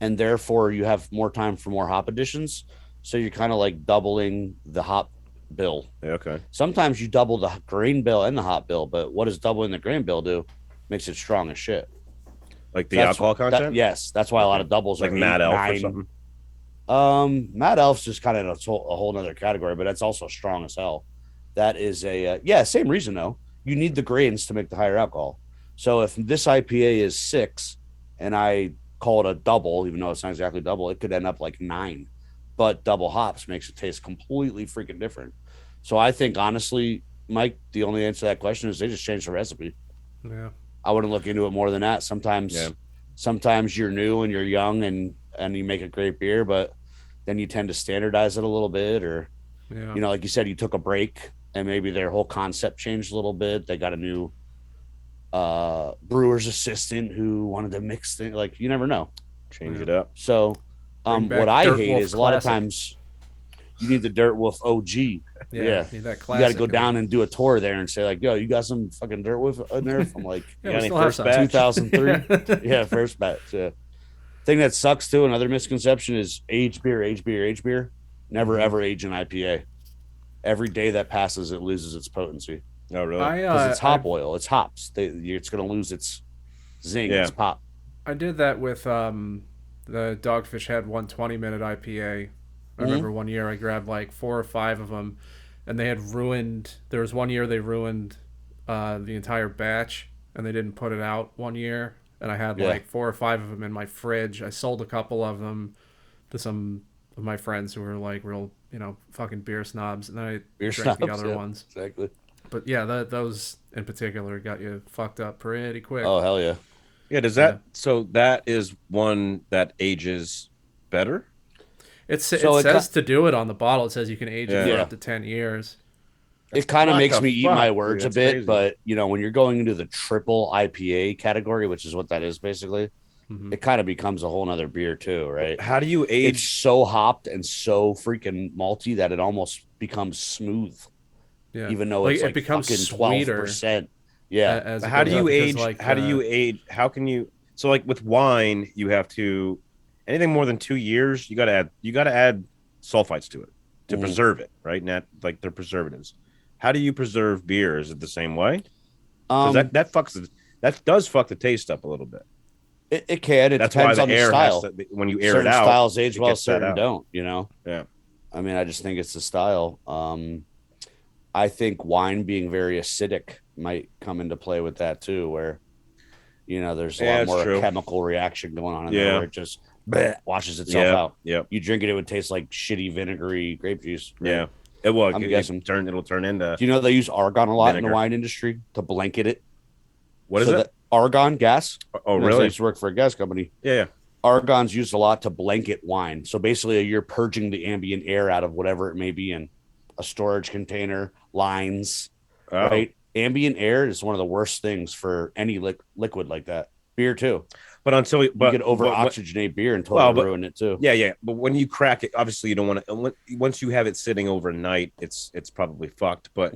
and therefore you have more time for more hop additions. So you're kind of like doubling the hop bill. Yeah, okay. Sometimes you double the grain bill and the hop bill, but what does doubling the grain bill do? Makes it strong as shit. Like the That's- alcohol content? yes, that's why a lot of doubles Like are Mad 8, Elf 9. or something? Mad Elf's just kind of a whole nother category, but that's also strong as hell. That is a same reason though. You need the grains to make the higher alcohol. So if this IPA is 6 and I call it a double, even though it's not exactly double, it could end up like 9. But double hops makes it taste completely freaking different. So I think honestly, Mike, the only answer to that question is they just changed the recipe. Yeah. I wouldn't look into it more than that. Sometimes you're new and you're young and you make a great beer, but then you tend to standardize it a little bit, or Yeah. you know, like you said, you took a break and maybe their whole concept changed a little bit. They got a new brewer's assistant who wanted to mix things. Like you never know. Change it up. So Bring back what I Dirt hate Wolf is a lot of Classic. times you need the Dirt Wolf OG. Yeah. Need that You classic. got to go down and do a tour there and say like, yo, you got some fucking Dirt Wolf in there from like Yeah, got we any still have first some. batch? 2003. Yeah, first batch. Yeah. Thing that sucks too, another misconception is aged beer. Never ever age an IPA. Every day that passes, it loses its potency Oh, really? because it's hop oil. It's hops. It's going to lose its zing. Yeah. Its pop. I did that with the Dogfish Head 120-minute IPA. I remember one year I grabbed like 4 or 5 of them, and they had ruined. There was one year they ruined the entire batch, and they didn't put it out one year. And I had like 4 or 5 of them in my fridge. I sold a couple of them to some of my friends who were like real, fucking beer snobs, and then I drank the other ones. Exactly. But yeah, those in particular got you fucked up pretty quick. Oh hell yeah. Yeah, does that so that is one that ages better? It So it says to do it on the bottle. It says you can age it for Yeah. up to 10 years. It kind of what makes the me eat fuck, my dude? words That's a bit, crazy. but when you're going into the triple IPA category, which is what that is basically, it kind of becomes a whole nother beer too, right? How do you It's age? so hopped and so freaking malty that it almost becomes smooth, Yeah. even though it's it like becomes fucking sweeter 12%. Yeah, as it How goes do up, you because, age? like, How do you age? How can you? So like with wine, you have to anything more than 2 years, you got to add sulfites to it to preserve it, right? Not like they're preservatives. How do you preserve beer? Is it the same way? Because that does fuck the taste up a little bit. it can. It That's why depends the on the air style. has to, when you air Certain it out. styles age it well, gets that certain out. don't. Yeah. I mean, I just think it's the style. I think wine being very acidic might come into play with that too, where there's a lot it's more true. chemical reaction going on in there, Yeah. where it just washes itself out. Yeah. You drink it, it would taste like shitty vinegary grape juice. right? Yeah. It will. I'm It'll guessing. turn into Do you know they use argon a lot in Vinegar. the wine industry to blanket it? what is So it? that argon gas. Oh, I really? used to work for a gas company. Yeah. Argon's used a lot to blanket wine. So basically, you're purging the ambient air out of whatever it may be in a storage container, lines, Oh. right? Ambient air is one of the worst things for any liquid like that. Beer too. But until You could over oxygenate beer and totally ruin it too. Yeah. But when you crack it, obviously you don't want to. Once you have it sitting overnight, it's probably fucked. But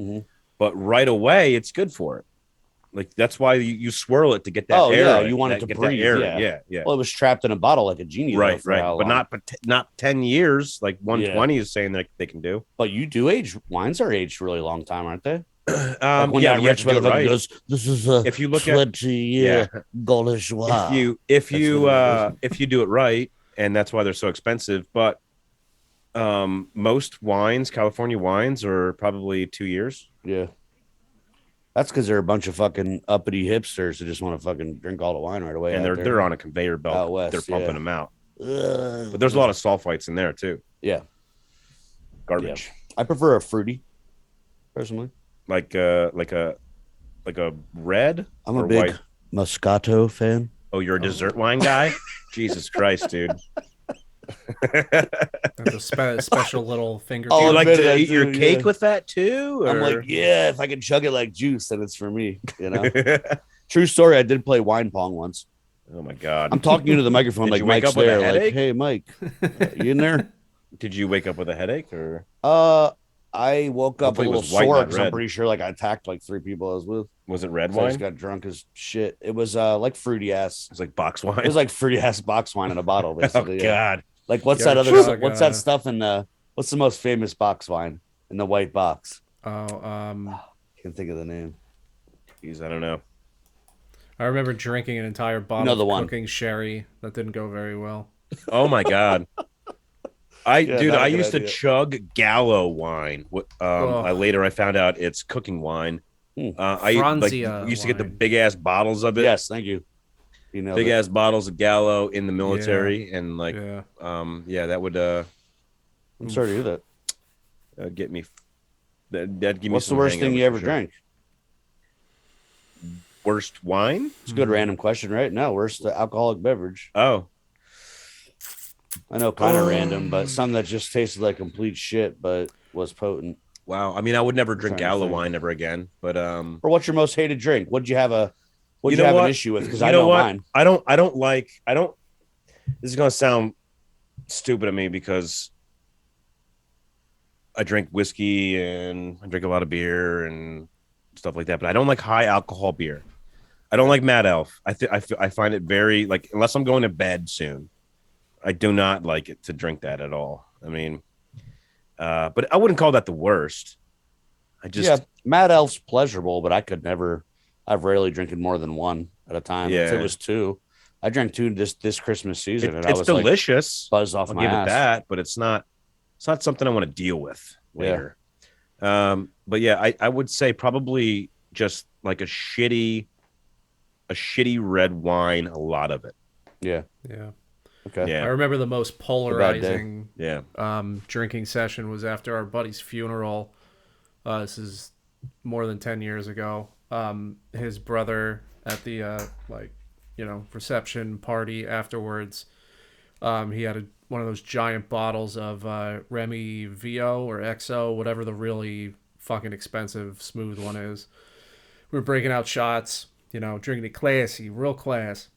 right away, it's good for it. Like that's why you swirl it to get that Oh, air. yeah, in, you want it that- to get breathe, That air. yeah. Yeah. Well, it was trapped in a bottle like a genie. Right. for how But long? not 10 years like 120 is saying that they can do. But you do age. Wines are aged really long time, aren't they? Like Yeah, when you that have rich to do it motherfucker right. goes, "This is a If you look at 20-year Gauloisois." if That's you what if you do it right, and that's why they're so expensive. But most wines, California wines, are probably 2 years. Yeah. That's because they're a bunch of fucking uppity hipsters who just want to fucking drink all the wine right away. And out they're on a conveyor belt. Out west, they're pumping yeah. them out. Ugh. But there's a lot of sulfites in there too. Yeah. Garbage. I prefer a fruity, personally. Like a red. I'm a or big white? Moscato fan. Oh, you're a dessert wine guy? Jesus Christ, dude. The special little finger. Oh, Do you I'll like admit to that eat your too, cake yeah. with that too? I'm like, yeah, if I can chug it like juice, then it's for me. You know. True story. I did play wine pong once. Oh my God. I'm talking into the microphone Did like you wake Mike's up with a there. Like, headache? hey, Mike, you in there? Did you wake up with a headache or I woke up a Hopefully it little was white, sore not because I'm red. pretty sure like I attacked like 3 people I was with. was it red So I just wine? got drunk as shit. It was like fruity ass. It's like box wine. It was like fruity ass box wine in a bottle, oh basically. Yeah. God. Like what's Yeah, that other? chug, What's that stuff in the? What's the most famous box wine in the white box? Oh, Can't think of the name. Jeez, I don't know. I remember drinking an entire bottle know the of one. cooking sherry that didn't go very well. Oh my God. Yeah, Dude, not a I good used to idea. chug Gallo wine. I found out it's cooking wine. I Franzia used to get the wine. big ass bottles of it. Yes, thank you. You know, Big ass bottles of Gallo in the military, and like, Yeah. that would I'm sorry to hear that. get me. That'd give me. What's the some worst thing hangovers you for ever sure. drank? Worst wine? It's a good random question, right? No, worst alcoholic beverage. Oh, I know, kind of random, but something that just tasted like complete shit, but was potent. wow. I mean, I would never drink trying to Gallo think. wine ever again. But Or what's your most hated drink? What'd you have an issue with? Because You I know know what? mine. I don't. This is gonna sound stupid of me because I drink whiskey and I drink a lot of beer and stuff like that. But I don't like high alcohol beer. I don't like Mad Elf. I find it very like unless I'm going to bed soon. I do not like it to drink that at all. I mean, but I wouldn't call that the worst. Mad Elf's pleasurable, but I could never. I've rarely drinking more than one at a time. If Yeah. it was 2, I drank 2 this Christmas season, and I it's was delicious. like, buzzed off I'll my give ass. it that, but it's not something I want to deal with later. But yeah, I would say probably just like a shitty red wine, a lot of it. Yeah. Yeah. Okay. Yeah. I remember the most polarizing Yeah. drinking session was after our buddy's funeral. This is more than 10 years ago. His brother at the reception party afterwards, he had one of those giant bottles of Remy VO or XO, whatever the really fucking expensive smooth one is. We were breaking out shots, drinking it classy, real class.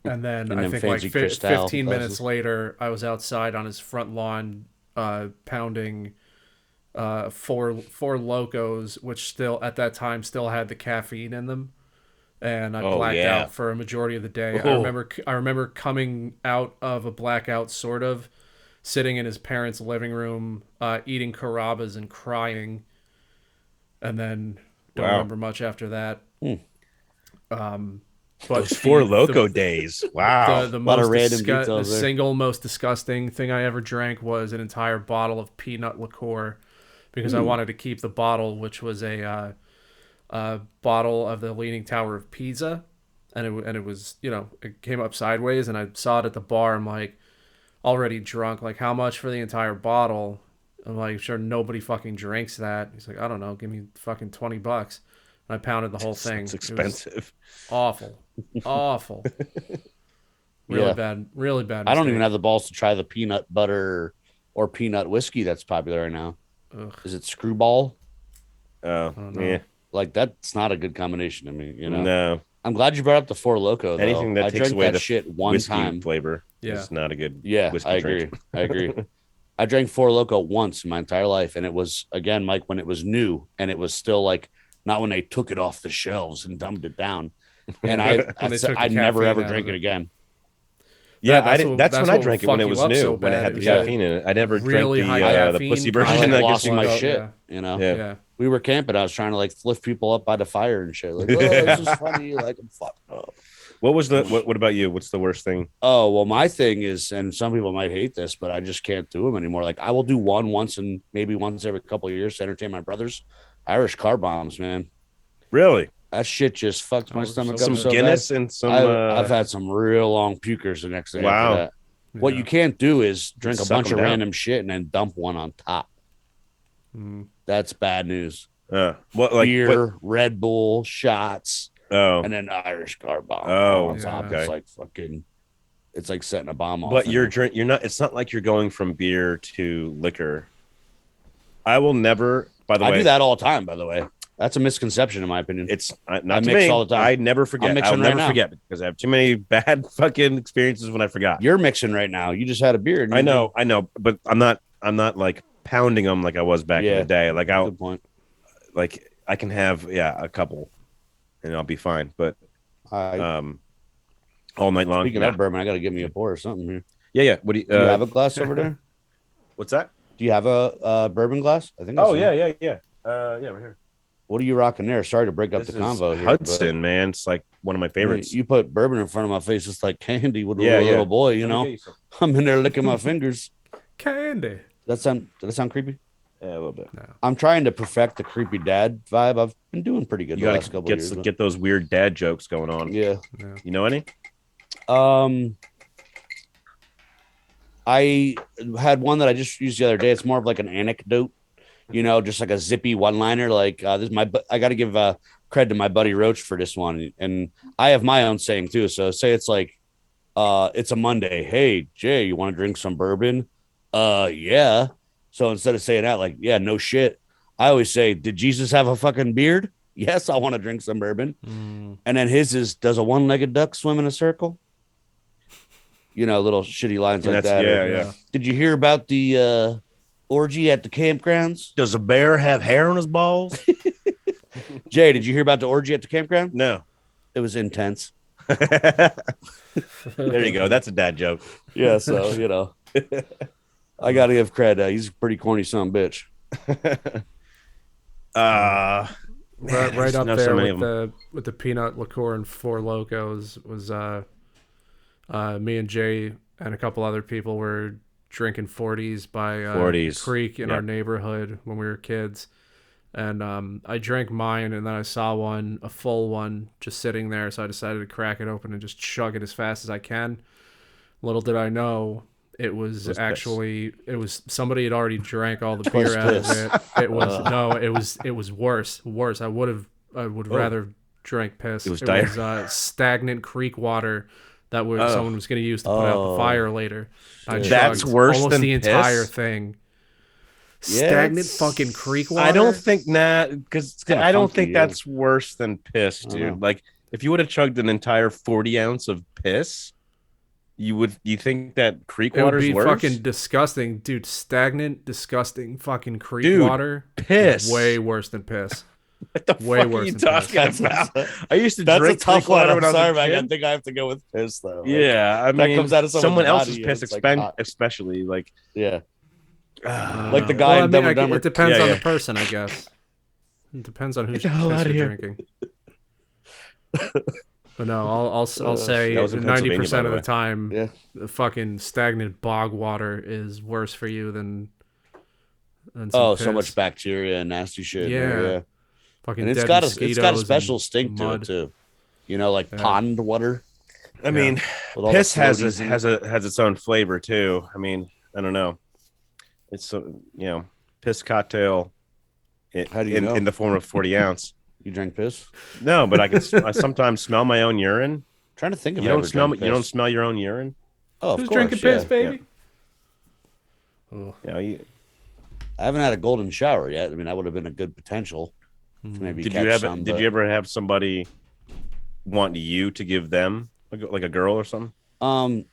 And then And I them think like fancy Cristal 15 minutes glasses. later, I was outside on his front lawn pounding four locos, which still at that time still had the caffeine in them, and I blacked out for a majority of the day. I remember coming out of a blackout, sort of sitting in his parents' living room, eating carrabas and crying, and then don't remember much after that. But Those Four Loco days. Wow. The lot of most random details the there. single most disgusting thing I ever drank was an entire bottle of peanut liqueur, because I wanted to keep the bottle, which was a bottle of the Leaning Tower of Pisa, and it was it came up sideways, and I saw it at the bar. I'm like, already drunk, like, how much for the entire bottle? I'm like, sure, nobody fucking drinks that. He's like, I don't know, give me fucking $20. And I pounded the whole thing. It's expensive. Awful. Really bad I don't mistake. even have the balls to try the peanut butter or peanut whiskey that's popular right now. Ugh. Is it Screwball? Oh, don't know. yeah. Like, that's not a good combination to me. No. I'm glad you brought up the Four Loco. Though. Anything that I takes drank away that the shit one whiskey time. flavor Yeah. is not a good whiskey I drink. agree. I drank Four Loco once in my entire life, and it was, again, Mike, when it was new, and it was still like not when they took it off the shelves and dumbed it down. And When they took the I never caffeine ever out drink of it again. Yeah, that's when what I will drank it when fuck it you was up new, so when it bad. had the It was caffeine in it. I never really drank high the caffeine pussy I version. like I lost guess my go, shit. yeah. Yeah. Yeah. We were camping. I was trying to like lift people up by the fire and shit. Like, oh, this is funny. Like, I'm fucked up. What about you? What's the worst thing? Oh, well, my thing is, and some people might hate this, but I just can't do them anymore. Like, I will do one once and maybe once every couple of years to entertain my brothers. Irish car bombs, man. Really? That shit just fucks my stomach so up Some so Guinness bad. and some I've had some real long pukers the next day wow. after that. What you can't do is drink a suck bunch 'em of down. random shit and then dump one on top. That's bad news. What like Beer, what? Red Bull, shots, Oh, and then Irish car bomb. Oh, on top. okay. It's like fucking. It's like setting a bomb off. but in you're there. You're not. It's not like you're going from beer to liquor. I will never. By the way, I do that all the time. By the way, that's a misconception in my opinion. It's not I to mix me. all the time. I never forget. I'm I'll mixing right never now. forget because I have too many bad fucking experiences when I forgot. You're mixing right now. You just had a beer. And I know, but I'm not like pounding them like I was back in the day. Like Good point. like I can have a couple, and I'll be fine. But all night long. Speaking of bourbon, I got to give me a pour or something here. Yeah. What do you Do you have a glass over there? What's that? Do you have a bourbon glass? I think. Oh yeah. Yeah, right here. What are you rocking there? Sorry to break up This the is convo here. Hudson, man. It's like one of my favorites. You put bourbon in front of my face, it's like candy with a Yeah, little boy. You Let me know, get you some. I'm in there licking my fingers. Candy. Did that sound creepy? Yeah, a little bit. I'm trying to perfect the creepy dad vibe. I've been doing pretty good You the gotta last couple of years. get those weird dad jokes going on. Yeah. You know any? I had one that I just used the other day. It's more of like an anecdote, just like a zippy one-liner. Like I got to give credit to my buddy Roach for this one, and I have my own saying too. So say it's like, it's a Monday. Hey Jay, you want to drink some bourbon? Yeah. So instead of saying that, like, yeah, no shit, I always say, did Jesus have a fucking beard? Yes, I want to drink some bourbon. And then his is, does a one-legged duck swim in a circle? Little shitty lines like that. Yeah. Did you hear about the orgy at the campgrounds? Does a bear have hair on his balls? Jay, did you hear about the orgy at the campground? No. It was intense. There you go. That's a dad joke. Yeah, so, I got to give credit. He's a pretty corny son of a bitch. Right up there with the peanut liqueur and Four Locos was me and Jay and a couple other people were drinking 40s by 40s. Creek in our neighborhood when we were kids. And I drank mine, and then I saw a full one, just sitting there. So I decided to crack it open and just chug it as fast as I can. Little did I know, it was somebody had already drank all the beer out of it. It was worse. I would rather drink piss. It was stagnant creek water that someone was going to use to put out the fire later. That's worse almost than the piss? entire thing. Stagnant fucking creek water. I don't think because I don't think funky, that's worse than piss, know. dude. Like if you would have chugged an entire 40 ounce of piss, you think that creek It would water's be worse? fucking disgusting, dude. Stagnant, disgusting fucking creek Dude, water. piss. Is way worse than piss. What the way fuck worse are you than talking about? I used to That's drink a tough creek one. water I'm when I was sorry, a man. I kid. think I have to go with piss, though. Like, Yeah, I that mean, comes out of someone else's body, piss, it's like hot. especially like Yeah. Like the guy Well, I in mean, Dumb and Dumber. it depends Yeah, on yeah. the person, I guess. It depends on who's Get the hell piss outta you're here. drinking. But no, I'll say That was in 90% Pennsylvania, by of the the way. time, Yeah. the fucking stagnant bog water is worse for you than some Oh, piss. so much bacteria and nasty shit. Yeah. Fucking And it's dead got a mosquitoes special and stink to mud. it too. Like pond water. I mean, with all the piss has floaties in it. has its own flavor too. I mean, I don't know. It's piss cocktail. How do you know? In the form of 40 ounce? You drink piss? No, but I sometimes smell my own urine. Trying to think of You don't smell your own urine. Oh, of Who's course, drinking yeah. piss, baby? I haven't had a golden shower yet. I mean, that would have been a good potential. To maybe Did catch you ever have somebody want you to give them like a girl or something?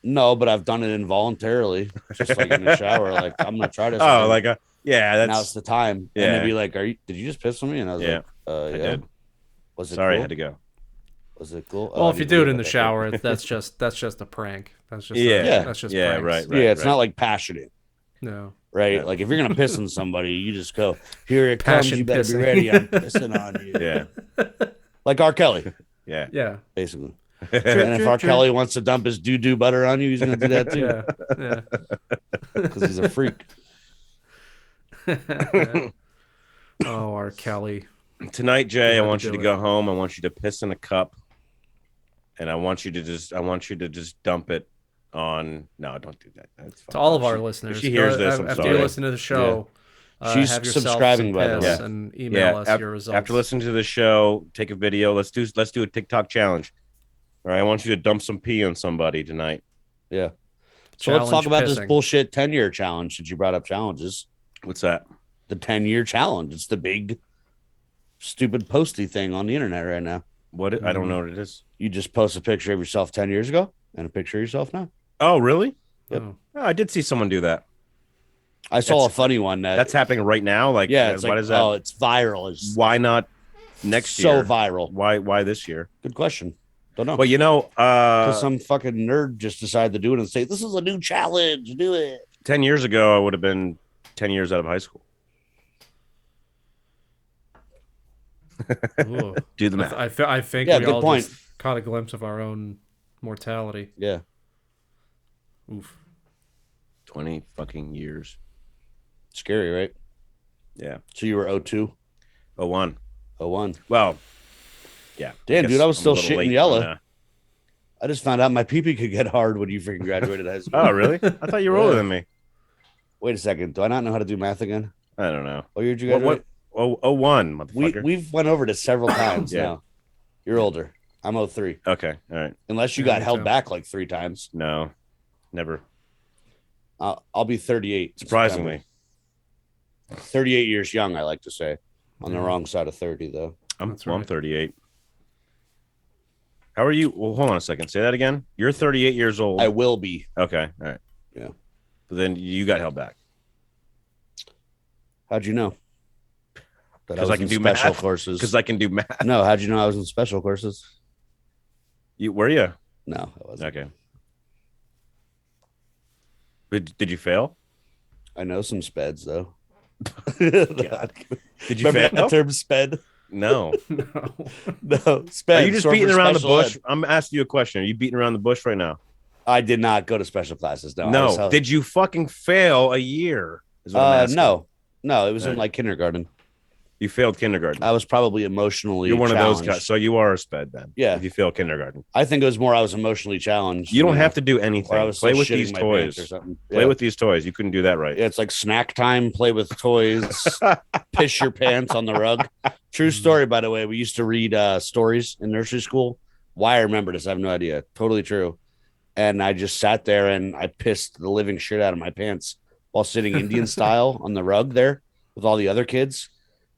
No, but I've done it involuntarily, just like in the shower. Like I'm gonna try this. Oh, again. Now's the time. Yeah. And they'd be like, Did you just piss on me?" And I was like, I yeah. did. Was it Sorry, cool? I had to go. Was it cool? Well, I if you need to do it leave in the that shower, that's just a prank. That's just Yeah. that's just Yeah, pranks. right. Yeah, it's not like passionate, No. right? Yeah. Like if you're gonna piss on somebody, you just go, "Here it comes. Passion You better pissing. be ready. I'm pissing on you." Yeah, Like R. Kelly, yeah. Yeah. basically. And if R. Kelly wants to dump his doo-doo butter on you, he's gonna do that too, Yeah. because he's a freak. Yeah. Oh, R. Kelly. Tonight, Jay, I had to want you do to it. go home. I want you to piss in a cup, and I want you to just dump it on. No, don't do that. That's To all of fine. our listeners, If she hears this, I'm after sorry. you listen to the show, She's have yourself subscribing, some by the piss way. and email us your results. After listening to the show, take a video. Let's do a TikTok challenge. All right, I want you to dump some pee on somebody tonight. Yeah. So let's talk Challenge about this pissing. bullshit 10-year challenge since you brought up challenges. What's that? The 10-year challenge. It's the big, stupid posty thing on the internet right now. What? I don't know what it is. You just post a picture of yourself 10 years ago and a picture of yourself now. Oh, really? Yep. Oh. Oh, I did see someone do that. I saw a funny one That's happening right now. Like, yeah, it's what like, is that? oh, it's viral. It's Why not next so year? viral. Why this year? Good question. Don't know. Well, you know, Because some fucking nerd just decided to do it and say, this is a new challenge. Do it. 10 years ago, I would have been 10 years out of high school. Ooh. Do the math. I think Yeah, we good all point. just caught a glimpse of our own mortality. Yeah. Oof. 20 fucking years. Scary, right? Yeah. So you were 02, 01. 01. Well, yeah. Damn, guess dude, I was I'm a still little shitting late yellow. on that. I just found out my pee-pee could get hard when you freaking graduated high school. Oh, really? I thought you were older than me. Wait a second. Do I not know how to do math again? I don't know. What year did you graduate? Oh, 01, motherfucker. We've went over this several times Yeah. now. You're older. I'm 03. Okay. All right. Unless you Yeah, got me held too. back like 3 times. No, never. I'll be 38. in Surprisingly. September. 38 years young, I like to say. On the Yeah. wrong side of 30, though. I'm That's I'm right. 38. How are you? Well, hold on a second. Say that again. You're 38 years old. I will be. Okay. All right. Yeah. But then you got held back. How'd you know? That 'Cause I can in do special math. courses. Because I can do math. No, how'd you know I was in special courses? Were you? No, I wasn't. Okay. Did you fail? I know some speds, though. God. Did you Remember fail? that term sped? No. No. No, sped. Are you just short beating for around the special bush? ed. I'm asking you a question. Are you beating around the bush right now? I did not go to special classes. No. No. Did you fucking fail a year? Is what I'm asking. No, it was in Right. like kindergarten. You failed kindergarten. I was probably emotionally You're one of those challenged. guys. So you are a sped then. Yeah. If you fail kindergarten. I think it was more I was emotionally challenged. You don't know, have to do or I anything. was Play still with shitting these my pants toys. or something. Play Yeah. with these toys. You couldn't do that right. Yeah, it's like snack time. Play with toys. Piss your pants on the rug. True story, by the way. We used to read stories in nursery school. Why I remember this, I have no idea. Totally true. And I just sat there and I pissed the living shit out of my pants while sitting Indian style on the rug there with all the other kids.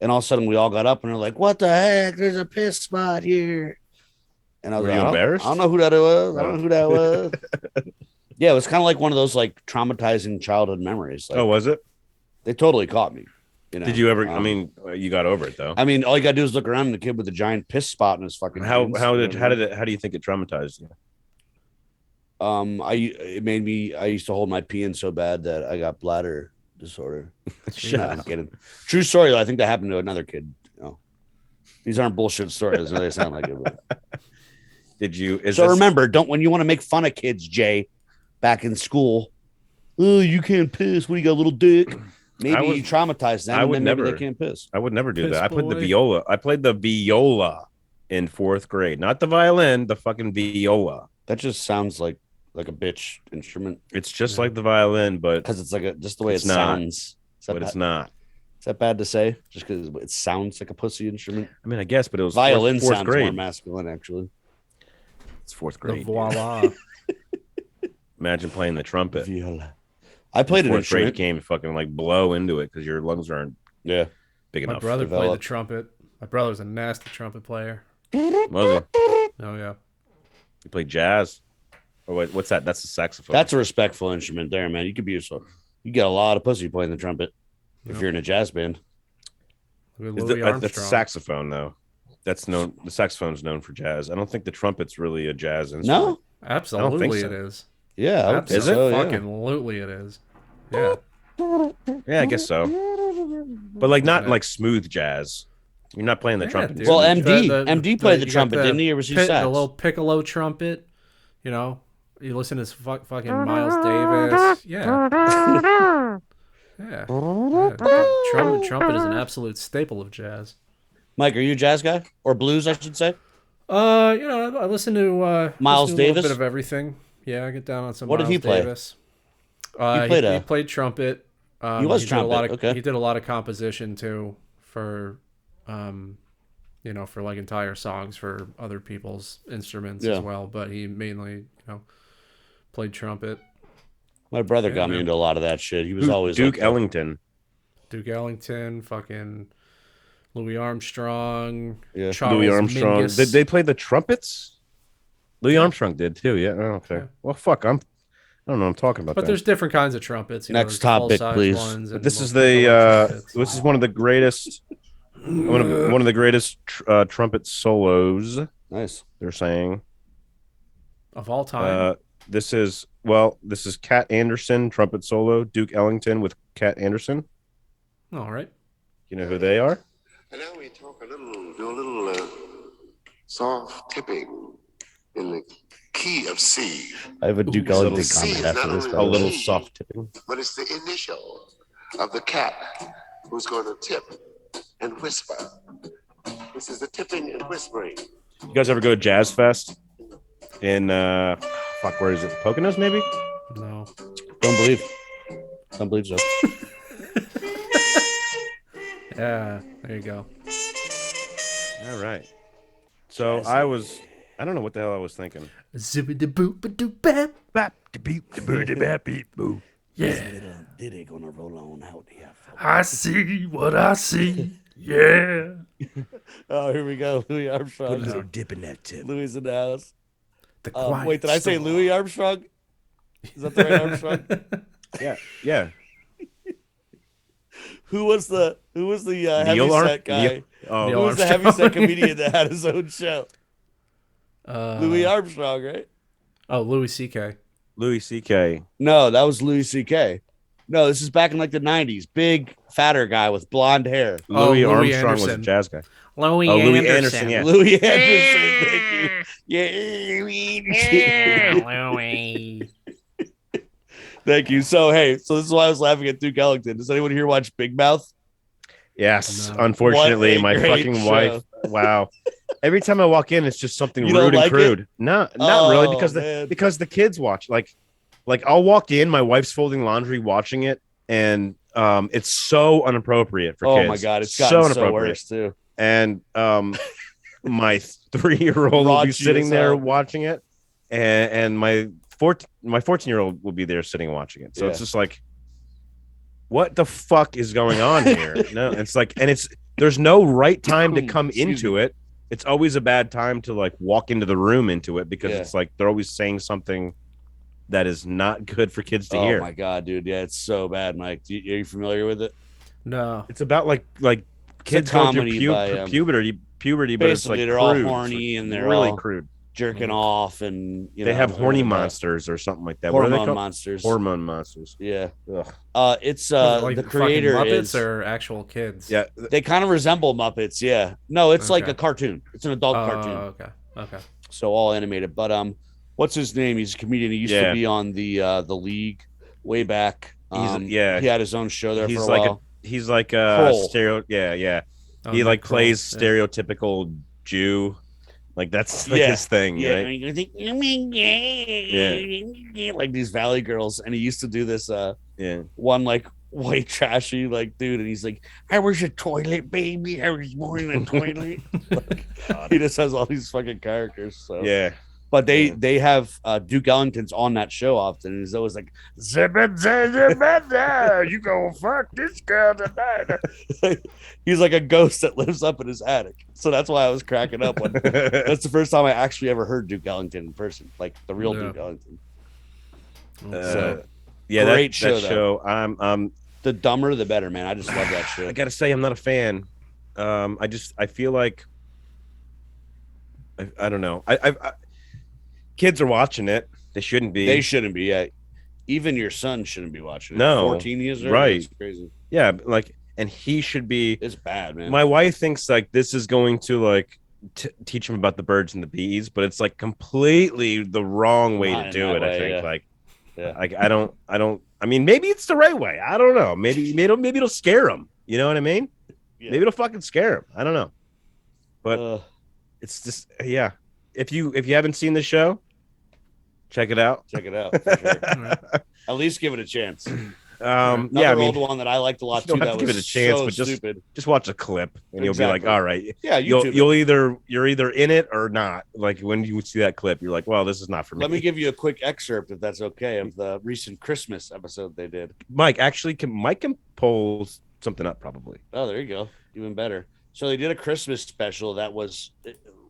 And all of a sudden, we all got up and we're like, "What the heck? There's a piss spot here." And I was Were like, you I don't- embarrassed? I don't know who that was. I don't know who that was. Yeah, it was kind of like one of those like traumatizing childhood memories. Like, Oh, was it? they totally caught me. You know? Did you ever? I Um, mean, you got over it though. all you gotta do is look around and the kid with the giant piss spot in his fucking. How jeans. how do you think it traumatized you? I used to hold my pee in so bad that I got bladder disorder. Shut Nah, up. I'm kidding. True story though. I think that happened to another kid. You know, these aren't bullshit stories. They sound like it. But. Did you? So remember, when you want to make fun of kids, Jay, back in school. Oh, you can't piss. What do you got, a little dick? Maybe you traumatize them. I would and then maybe never. they can't piss. I would never do Piss that. I played the boy. viola. I played the viola in 4th grade, not the violin, the fucking viola. That just sounds like a bitch instrument It's just Yeah. like the violin, but because it's like just the way It's it not. sounds. it's not. Is that bad to say? Just because it sounds like a pussy instrument. I mean, I guess, but it was Violin fourth sounds grade. more masculine, actually. It's 4th The grade. voila. Imagine playing the trumpet. Viola. I played an 4th grade instrument. game, fucking like blow into it because your lungs aren't Yeah. big My enough. brother played the develop. trumpet. My brother's a nasty trumpet player. Was it? Oh yeah. You play jazz? Or what's that? That's a saxophone. That's a respectful instrument there, man. You could be you get a lot of pussy playing the trumpet if Yep. you're in a jazz band. With Is Louis that's a Armstrong. saxophone though. That's known. The saxophone's known for jazz. I don't think the trumpet's really a jazz instrument. No? Absolutely, so. it is. Yeah. I would think Is it? so, yeah. Fucking it is. Yeah. Yeah, I guess so. But like not Isn't it? like smooth jazz. You're not playing the Yeah, trumpet. dude. Well, The- MD played the you got trumpet, the didn't he? Or was he the sax? little piccolo trumpet. You know, you listen to fucking Miles Davis. Yeah. Yeah. Trumpet is an absolute staple of jazz. Mike, are you a jazz guy? Or blues, I should say? I listen to Miles listen to a Davis? little bit of everything. Yeah, I get down on some. What did Miles he play? Davis. He He played trumpet. He was did trumpet. a lot of, Okay. He did a lot of composition too for, for like entire songs for other people's instruments as well. But he mainly, played trumpet. My brother Yeah, got me man. into a lot of that shit. He was always Duke like the- Ellington. Duke Ellington, fucking Louis Armstrong, Yeah. Charles Louis Armstrong. Mingus. Did they play the trumpets? Louis Yeah. Armstrong did too. Yeah. Oh, okay. Yeah. Well, fuck. I don't know what I'm talking about. But that. there's different kinds of trumpets. Next there's topic, full-size please. Ones But and this is multicolored the trumpets. this is one of the greatest one of the greatest trumpet solos. nice. They're saying Of all time. this is Cat Anderson trumpet solo. Duke Ellington with Cat Anderson. All right. You know who they are? And now we do a little soft tipping in the key of C. I have a Duke Ooh, Ellington C comment is after not this. only A little G, soft tipping. but it's the initial of the cat who's going to tip and whisper. This is the tipping and whispering. You guys ever go to Jazz Fest in where is it? Poconos maybe? No. Don't believe so. Yeah. There you go. All right. So I don't know what the hell I was thinking. Zippity-boop-a-doo-bap. Yeah. Did it gonna roll on out here? I see what I see. Yeah. Oh, here we go. Louis Armstrong. dip in that tip. Louis in the house. The quiet Wait, did I say storm. Louis Armstrong? Is that the right Armstrong? Yeah. Who was the heavy Neil set guy? Neil- oh, Neil Who was the heavy Armstrong. set comedian that had his own show? Louis Armstrong, right? Oh, Louis C.K. Louis C.K. No, that was Louis C.K. No, this is back in like the 90s. Big, fatter guy with blonde hair. Louis Louis Armstrong was a Anderson. jazz guy. Louis Louis Anderson, yeah. Louis Anderson, thank you. Yeah. Louis. Thank you. So, this is why I was laughing at Duke Ellington. Does anyone here watch Big Mouth? Yes, No. unfortunately, What a my great fucking show. wife. Wow. Every time I walk in, it's just something You don't rude and like crude. No, not really, Oh, because man. the kids watch. Like I'll walk in, my wife's folding laundry, watching it, and it's so inappropriate for kids. Oh my God, it's gotten so worse too. And my 3-year-old will be Raunchy sitting as there hell. watching it, and my 14-year-old will be there sitting watching it. So it's Yeah. just like, what the fuck is going on here? No, it's like, and there's no right time to come Excuse into it. It's always a bad time to like walk into the room into it because Yeah. it's like they're always saying something that is not good for kids to Oh hear. my God, dude. Yeah, it's so bad, Mike. Are you familiar with it? No. It's about like kids going through comedy by, puberty, but it's like basically they're all crude. horny It's and they're really all crude. jerking off, and They have horny they're monsters or something like that. What are they hormone called? monsters. Hormone monsters. Yeah. Ugh. It's Like the fucking creator Muppets is. or actual kids? Yeah, They kind of resemble Muppets. Yeah. No, it's like Okay. a cartoon. It's an adult Oh, cartoon. okay. So all animated. But what's his name? He's a comedian. He used Yeah. to be on the league way back. He had his own show there he's for a like while. he's like a Kroll. stereo. Yeah. Oh, He Nick like Kroll, plays yeah. stereotypical Jew. Like that's like Yeah. his thing, Yeah, right? and you think, like these Valley girls, and he used to do this Yeah. one like white trashy like dude, and he's like, "I was a toilet baby, I was born in a toilet." He just has all these fucking characters. So Yeah. but they have Duke Ellington's on that show often, and he's always like, "Zibba-zibba-zibba, you go fuck this girl tonight." He's like a ghost that lives up in his attic. So that's why I was cracking up when that's the first time I actually ever heard Duke Ellington in person, like the real Yeah. Duke Ellington. So, yeah, great that show, show. I'm The dumber, the better, man. I just love that show. I gotta say I'm not a fan. I feel like I don't know. I kids are watching it. They shouldn't be. They shouldn't be. Yeah. Even your son shouldn't be watching it. No. 14 years old. Right. It's crazy. Yeah, like, and he should be. It's bad, man. My wife thinks like this is going to like teach him about the birds and the bees, but it's like completely the wrong way Not to in do that it. I way, think yeah. like, Yeah. like I don't. I mean, maybe it's the right way. I don't know. Maybe it'll scare him. You know what I mean? Yeah. Maybe it'll fucking scare him. I don't know. But Uh, it's just yeah. If you haven't seen the show, Check it out. Check it out for sure. At least give it a chance. Another Another old one that I liked a lot you too. don't have That to give was it a chance, so but stupid. just watch a clip and you'll be like, all right, Yeah, YouTube. you're either in it or not. Like when you see that clip, you're like, well, this is not for me. Let me give you a quick excerpt, if that's okay, of the recent Christmas episode they did. Mike can pull something up probably. Oh, there you go. Even better. So they did a Christmas special that was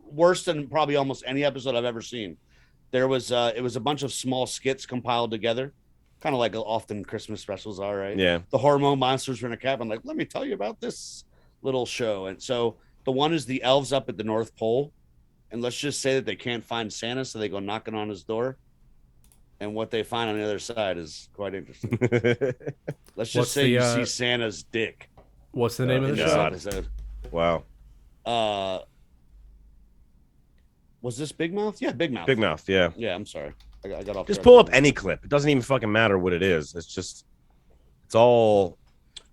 worse than probably almost any episode I've ever seen. There was it was a bunch of small skits compiled together, kind of like often Christmas specials are, right? Yeah. The hormone monsters were in a cabin. Like, let me tell you about this little show. And so the one is the elves up at the North Pole, and let's just say that they can't find Santa, so they go knocking on his door. And what they find on the other side is quite interesting. Let's just say you see Santa's dick. What's the name of the show? Episode. Wow. Was this Big Mouth? Yeah, Big Mouth. Big Mouth, yeah. Yeah, I'm sorry. I got off. Just track. pull up any clip. It doesn't even fucking matter what it is. It's all.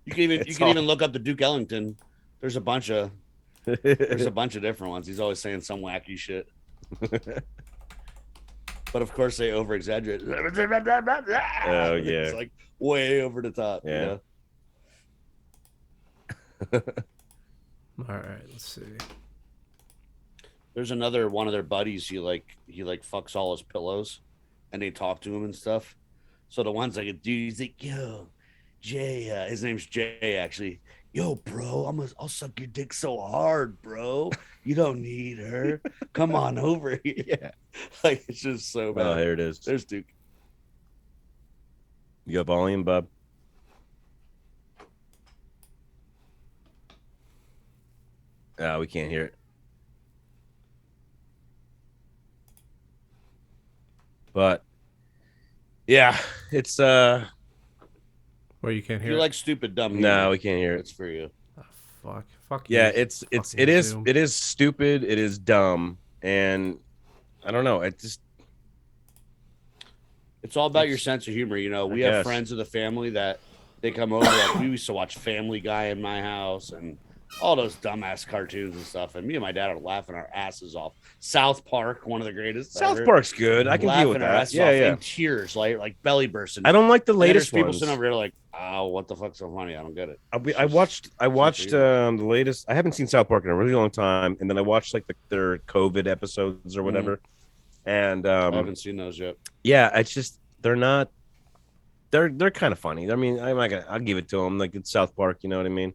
You can even look up the Duke Ellington. There's a bunch of different ones. He's always saying some wacky shit. But of course they over exaggerate. Oh yeah. It's like way over the top. Yeah. You know? All right, let's see. There's another one of their buddies. He fucks all his pillows, and they talk to him and stuff. So the one's like a dude. He's like, yo, Jay. His name's Jay actually. Yo, bro, I'll suck your dick so hard, bro. You don't need her. Come on over here. Yeah, like it's just so bad. Oh, here it is. There's Duke. You got volume, bub. Oh, we can't hear it. But yeah, it's Well, you can't If hear you it. like stupid dumb humor, no, we can't hear it. it's for you. Oh, fuck. Yeah, you. it Fucking is Zoom. it is stupid, it is dumb, and I don't know, it just It's all about your sense of humor. You know, we I have guess. friends of the family that they come over. Like we used to watch Family Guy in my house and all those dumbass cartoons and stuff. And me and my dad are laughing our asses off. South Park, one of the greatest. South ever. Park's good. I can Laughing deal with our that. asses Yeah, off yeah. in tears, like belly bursting. I don't like the And then latest there's people ones. sitting over here like, oh, what the fuck's so funny? I don't get it. I watched weird. the latest. I haven't seen South Park in a really long time, and then I watched like their COVID episodes or whatever. And I haven't seen those yet. yeah, it's just they're not. They're kind of funny. I mean, I'll give it to them. Like it's South Park, you know what I mean?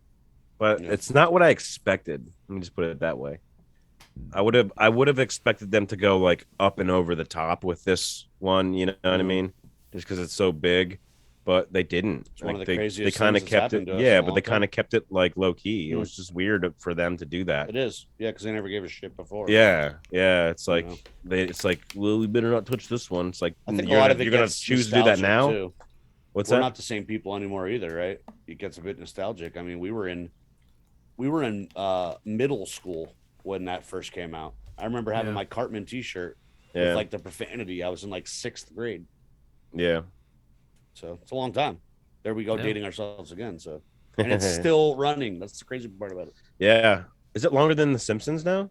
But Yeah. it's not what I expected. Let me just put it that way. I would have expected them to go like up and over the top with this one. You know what I mean? Just because it's so big, but they didn't. It's one of the they craziest kind of things that's kept it. happened to us Yeah, in a but they long time. kind of kept it like low key. It Mhm. was just weird for them to do that. It is. Yeah, because they never gave a shit before. Yeah, yeah. It's like know? it's like, well, we better not touch this one. It's like I think you're a lot gonna, of it you're gonna gets choose to do that nostalgic, now. too. What's We're that? not the same people anymore either, right? It gets a bit nostalgic. I mean, we were in middle school when that first came out. I remember having Yeah. my Cartman T-shirt Yeah, with like the profanity. I was in like 6th grade, yeah. so it's a long time. There we go, Yeah. dating ourselves again. So, and it's still running. That's the crazy part about it. Yeah. Is it longer than The Simpsons now?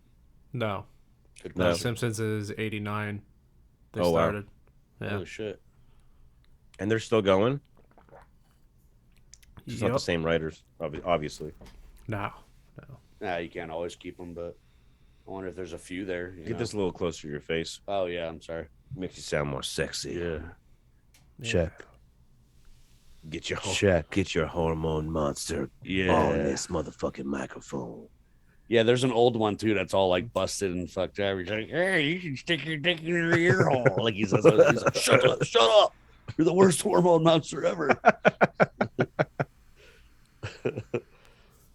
No. Good No. No. question. Simpsons is 89. They Oh, wow. started. Yeah. Holy shit! And they're still going? It's not Yep. the same writers, obviously. No. Nah, you can't always keep them, but I wonder if there's a few there. You Get know? this a little closer to your face. Oh yeah, I'm sorry. Makes you sound more sexy. Yeah. Check. Get your get your hormone monster Yeah. on this motherfucking microphone. Yeah, there's an old one too that's all like busted and fucked up. He's like, "Hey, you can stick your dick in your ear hole." Like he's like, shut up. You're the worst hormone monster ever.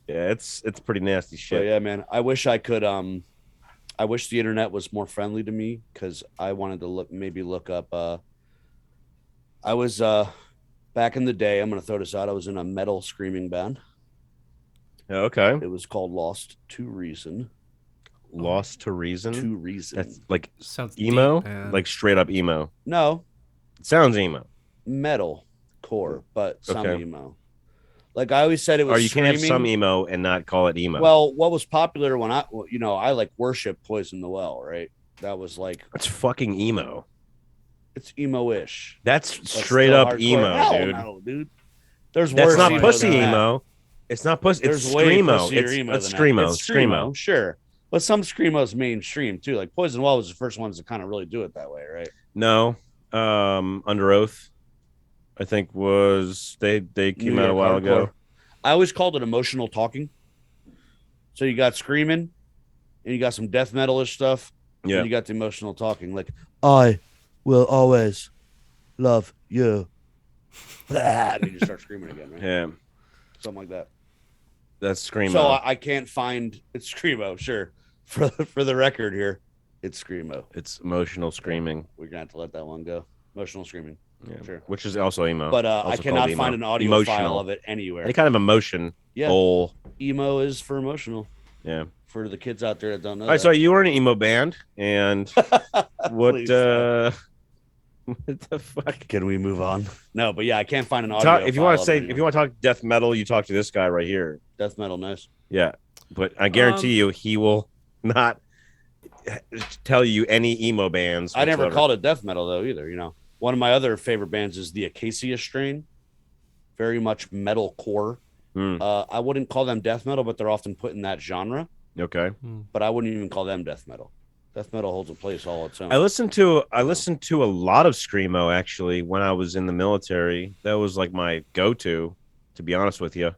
Yeah, it's pretty nasty But shit. yeah, man, I wish I could. I wish the internet was more friendly to me because I wanted to look up. I was back in the day. I'm gonna throw this out. I was in a metal screaming band. Okay. It was called Lost to Reason. Lost to Reason. To Reason. That's like Sounds emo, deep, man. like straight up emo. No, It sounds emo. metal core, but some Okay. emo. Like I always said, it was. Or you can have some screaming. emo and not call it emo. Well, what was popular when I like worship Poison the Well, right? That was like it's fucking emo. It's emo-ish. That's That's straight still up hardcore. emo, Hell dude. no, dude. There's That's worse not emo pussy than that. emo. It's not pussy. There's It's way screamo. pussier emo It's than that. screamo. It's screamo, sure. But some screamo's mainstream too. Like Poison Wall was the first ones to kind of really do it that way, right? No, Under Oath, I think was they came New out a York while hardcore. ago. I always called it emotional talking. So you got screaming, and you got some death metalish stuff, Yeah, and you got the emotional talking, like I will always love you. And you just start screaming again, right? yeah, Something like that. that's screamo. So I can't find it's screamo. Sure, for the record here, it's screamo. It's emotional screaming. We're gonna have to let that one go. Emotional screaming. Yeah, Sure. which is also emo. But Also I called cannot emo. find an audio Emotional. file of it anywhere. Any kind of emotion. Yeah. Whole. Emo is for emotional. Yeah. For the kids out there that don't know. All right, that. so you were in an emo band, and what? Please, What the fuck? Can we move on? No, but yeah, I can't find an audio. If you want to say, if you want to talk death metal, you talk to this guy right here. death metal, nice. Yeah, but I guarantee you, he will not tell you any emo bands. I never whatsoever. called it death metal though either. You know, one of my other favorite bands is the Acacia Strain. Very much metal core. I wouldn't call them death metal, but they're often put in that genre. Okay. But I wouldn't even call them death metal. Death metal holds a place all its own. I listened to a lot of screamo actually when I was in the military. That was like my go-to, to be honest with you.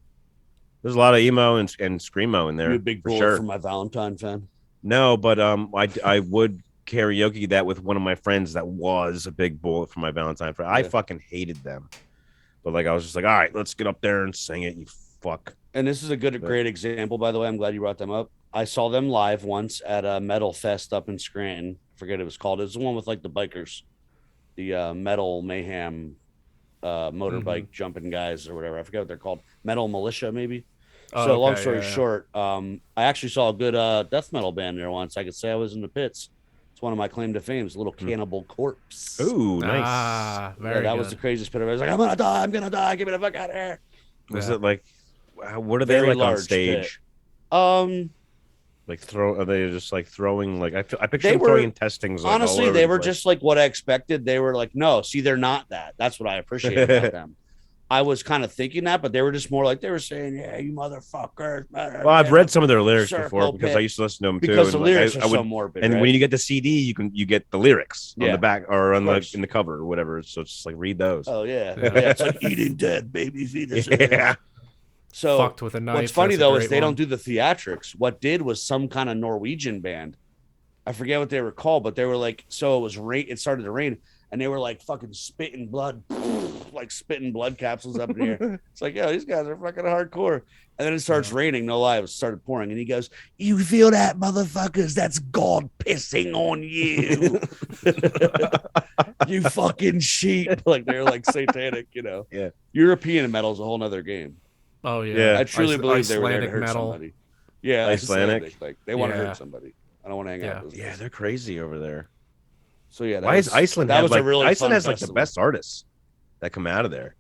There's a lot of emo and screamo in there. You a big for Bullet sure. for My Valentine fan? No, but I would karaoke that with one of my friends that was a big Bullet for My Valentine. I fucking hated them, but like I was just like, all right, let's get up there and sing it. You fuck. And this is a great example, by the way. I'm glad you brought them up. I saw them live once at a metal fest up in Scranton. I forget what it was called. It was the one with like the bikers, the metal mayhem, motorbike jumping guys or whatever. I forget what they're called. Metal militia, maybe. Oh, So long okay, story yeah. short, I actually saw a good death metal band there once. I could say I was in the pits. It's one of my claim to fame. It's a little Cannibal Corpse. Ooh, nice. Ah, very Yeah, that good. was the craziest pit. I was like, I'm gonna die. Get me the fuck out of here. Was Yeah. it like, what are they Very like on large stage? pit. Like are they just like throwing like I picture They them were- throwing intestines. Like, all Honestly, over they the were place. just like what I expected. They were like, no, see, they're not that. That's what I appreciate about them. I was kind of thinking that, but they were just more like they were saying, "Yeah, you motherfuckers." Well, I've read some of their lyrics Circle before because pit. I used to listen to them too. Because the and, like, lyrics I are so would, morbid. and right? when you get the CD, you get the lyrics on Yeah. the back or on course. in the cover or whatever. So it's just like read those. Oh yeah, Yeah. yeah. It's like eating dead baby fetuses. Yeah. So Fucked with a knife. what's funny that's a though is great they one. don't do the theatrics. What did was some kind of Norwegian band. I forget what they were called, but they were like, so it was rain. It started to rain, and they were like fucking spitting blood, like spitting blood capsules up in the air. It's like, yo, these guys are fucking hardcore. And then it starts raining. No lie, it started pouring, and he goes, "You feel that, motherfuckers? That's God pissing on you, you fucking sheep." Like they're like satanic, you know. Yeah. European metal is a whole nother game. Oh yeah. Yeah. I truly believe they were there to Icelandic hurt metal. somebody. Yeah, Icelandic. Like they want to Yeah. hurt somebody. I don't want to hang out. With those Yeah, guys. they're crazy over there. So yeah, that Why was, is Iceland? That have, was like, a really Iceland fun has like festival. the best artists that come out of there.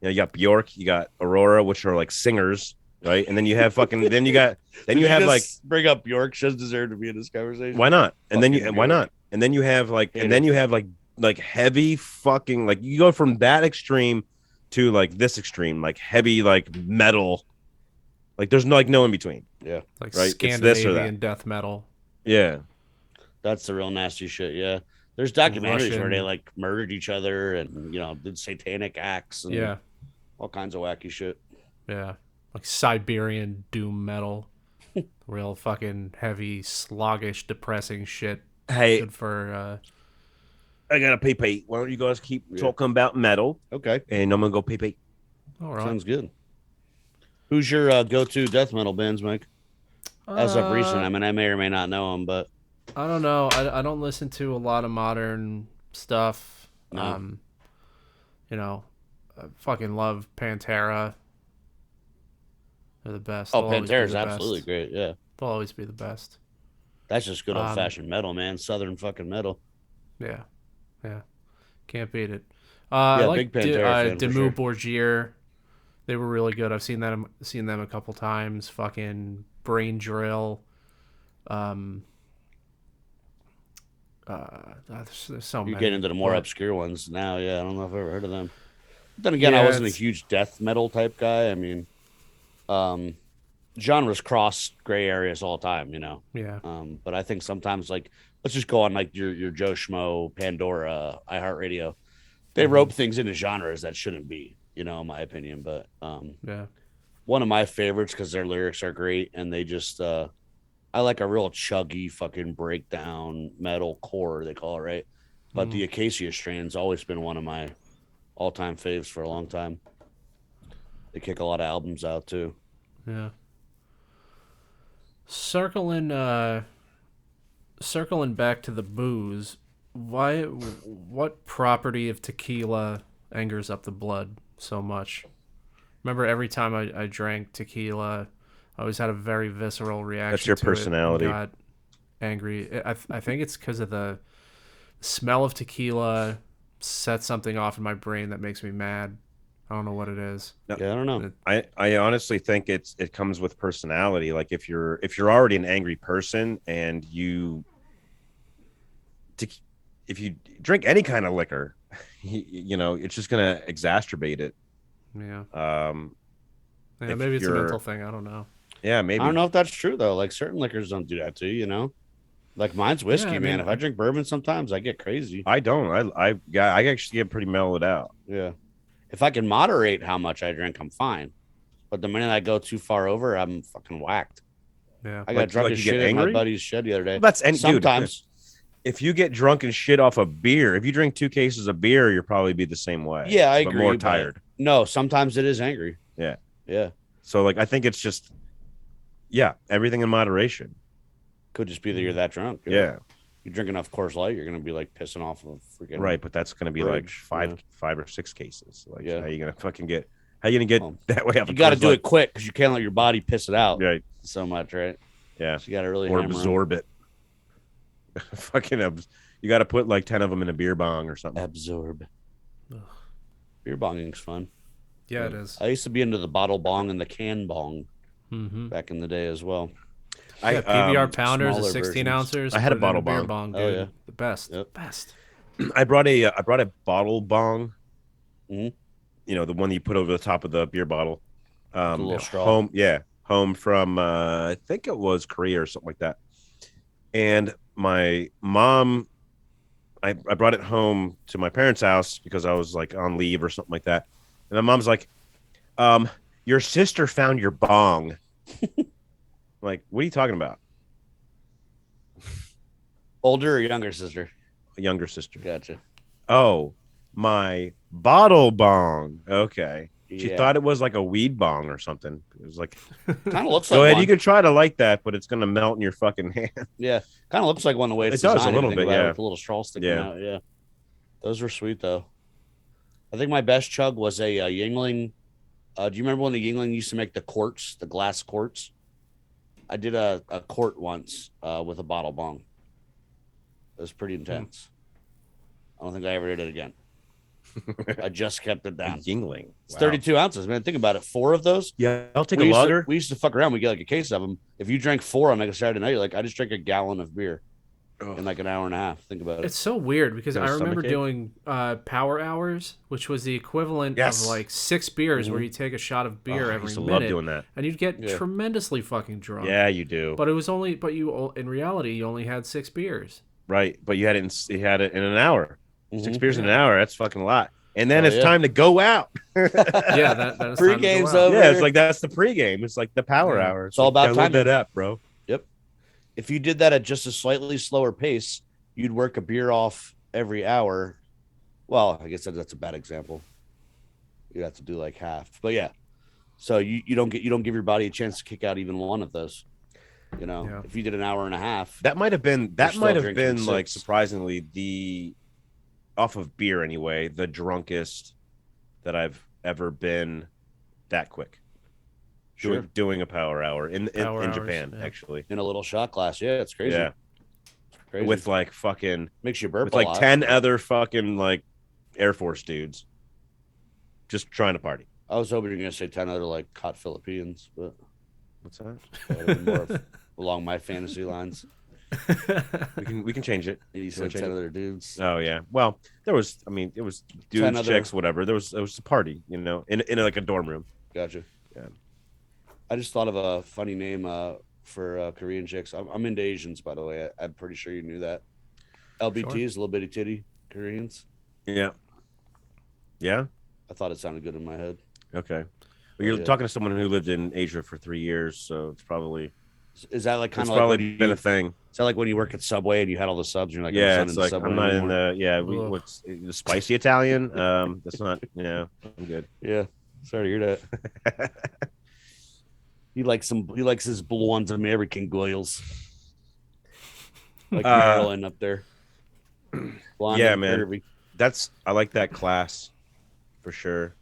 You got Bjork, you got Aurora, which are like singers, right? And then you have fucking then you have like bring up Bjork. She doesn't deserve to be in this conversation. why not? And then Fucking why Bjork. not? And then you have like Hate and then it. you have like heavy fucking like you go from that extreme to like this extreme, like heavy like metal. Like there's no in between. Yeah, Like Right, it's this or that. Scandinavian death metal. Yeah. that's the real nasty shit. Yeah, there's documentaries where Russian. they like murdered each other and did satanic acts and Yeah. all kinds of wacky shit. Yeah. Like Siberian doom metal. Real fucking heavy, sluggish, depressing shit. Hey, Good for I got a pee. Why don't you guys keep Yeah. talking about metal Okay, and I'm gonna go pee. all right. sounds good. Who's your go-to death metal bands, Mike? As of recent, I mean, I may or may not know them, but I don't know. I don't listen to a lot of modern stuff. No. I fucking love Pantera. They're the best. oh, They'll always be Pantera's the absolutely best. great. Yeah, They'll always be the best. that's just good old-fashioned metal, man. Southern fucking metal. Yeah. Can't beat it. I like big Pantera fan for Dimmu sure. Borgir. They were really good. I've seen them a couple times. Fucking Brain Drill. there's so You many. get into the more but- obscure ones now. Yeah, I don't know if I've ever heard of them. But then again, I Yeah, wasn't a it's- huge death metal type guy. I mean, genres cross gray areas all the time, you know. Yeah. But I think sometimes, like, let's just go on like your Joe Schmo, Pandora, iHeartRadio. They rope things into genres that shouldn't be, you know, in my opinion. But Yeah. one of my favorites because their lyrics are great and they just I like a real chuggy fucking breakdown metal core, they call it, right? But the Acacia strain's always been one of my all-time faves for a long time. They kick a lot of albums out too. Yeah. Circling back to the booze, what property of tequila angers up the blood so much? Remember, every time I drank tequila, I always had a very visceral reaction. That's your to it and personality. got angry. I think it's because of the smell of tequila sets something off in my brain that makes me mad. I don't know what it is. Yeah, I don't know. I honestly think it comes with personality. Like if you're already an angry person and if you drink any kind of liquor, you know, it's just gonna exacerbate it. Yeah. Yeah, Maybe it's a mental thing. I don't know. Yeah, maybe. I don't know if that's true though. Like certain liquors don't do that to you, you know. Like mine's whiskey, Yeah, I man. mean, If I drink bourbon, sometimes I get crazy. I don't. I actually get pretty mellowed out. Yeah. If I can moderate how much I drink, I'm fine. But the minute I go too far over, I'm fucking whacked. Yeah. I got Like- drunk like as you get shit at my angry? buddy's shed the other day. Well, that's any dude. Sometimes. If you get drunk and shit off a beer, if you drink 2 cases of beer, you'll probably be the same way. Yeah, I but agree. more but tired. No, sometimes it is angry. Yeah. Yeah. So like I think it's just everything in moderation. Could just be that you're that drunk. you know? Yeah. You drink enough Coors Light, you're gonna be like pissing off of freaking Right, but that's gonna be like Bridge, five or 6 cases. Like Yeah. how you gonna get Well, that way off You a got to Coors do Light? it quick because you can't let your body piss it out Right. so much, right? Yeah. So you got to really Or hammer 'em. absorb it. You got to put like 10 of them in a beer bong or something. Absorb. Ugh. Beer bonging's fun. Yeah, it is. I used to be into the bottle bong and the can bong Mm-hmm. back in the day as well. Yeah, PBR pounders, smaller 16 versions. ounces. I had a put it in bottle beer bong. dude. Oh, yeah. The best. Yep. Best. I brought a bottle bong. Mhm. You know, the one that you put over the top of the beer bottle. little straw. Home from I think it was Korea or something like that. And my mom, I brought it home to my parents' house because I was like on leave or something like that. And my mom's like, your sister found your bong. Like, what are you talking about? Older or younger sister? A younger sister. Gotcha. Oh, my bottle bong. Okay. She Yeah. thought it was like a weed bong or something. It was like, Kind of looks go like ahead, one. you can try to light that, but it's gonna melt in your fucking hand. Yeah, kind of looks like one the way it's It does a designed, if you little think bit, about it, yeah. with the little straw sticking Yeah. out. Yeah, those were sweet though. I think my best chug was a Yingling. Do you remember when the Yingling used to make the quarts, the glass quarts? I did a quart once with a bottle bong. It was pretty intense. I don't think I ever did it again. I just kept it down. Yingling. It's Wow. 32 ounces, man. Think about it. 4 of those. Yeah, I'll take we a used to- lager. we used to fuck around. We get like a case of them. If you drank 4 on like a Saturday night, you're like, I just drank a gallon of beer in like an hour and a half. Think about it. It's so weird because Got a I remember stomachache? doing power hours, which was the equivalent Yes. of like 6 beers, where you take a shot of beer Oh, I every used to minute, love doing that. and you'd get Yeah. tremendously fucking drunk. Yeah, you do. But it was only, in reality, you only had 6 beers. Right, but you had it in an hour. 6 Mhm. beers in an hour. That's fucking a lot. And then Oh, it's yeah. time to go out. Yeah, that is time to go Pre-game's out. over. Yeah, it's like that's the pregame. It's like the power Yeah. hour. It's all like, about gotta live timing. that up, bro. If you did that at just a slightly slower pace, you'd work a beer off every hour. Well, I guess that's a bad example. You'd have to do like half. But yeah. So you don't give your body a chance to kick out even one of those. You know, Yeah. if you did an hour and a half, That might have been still drinking like 6. surprisingly the off of beer anyway, the drunkest that I've ever been that quick. Sure. Doing a power hour in Power hours, Japan, yeah. actually. in a little shot glass. Yeah, it's crazy. Yeah. It's crazy. With like fucking makes you burp with a like lot. 10 other fucking like Air Force dudes just trying to party. I was hoping you were gonna say 10 other like hot Philippines, but What's that? that would've been more of along my fantasy lines. We can change it. He You said wanna change 10 it? other dudes. Oh yeah. Well, there was. I mean, it was 10 dudes, other- chicks, whatever. There was a party, you know, in like a dorm room. Gotcha. Yeah. I just thought of a funny name for Korean chicks. I'm into Asians, by the way. I'm pretty sure you knew that. LBTs, little bitty titty Koreans. Yeah. Yeah. I thought it sounded good in my head. Okay. Well, you're yeah. talking to someone who lived in Asia for 3 years, so it's probably Is that like kind it's of like probably when been you, a thing. is that like when you work at Subway and you had all the subs? And you're like, Yeah, I'm it's not like in Subway I'm not anymore. in the Ugh. what's the spicy Italian. That's not, you know, I'm good. Yeah, sorry to hear that. He likes his blonde American girls. Like Marilyn up there. Blonde Yeah, and man. curvy. I like that class for sure.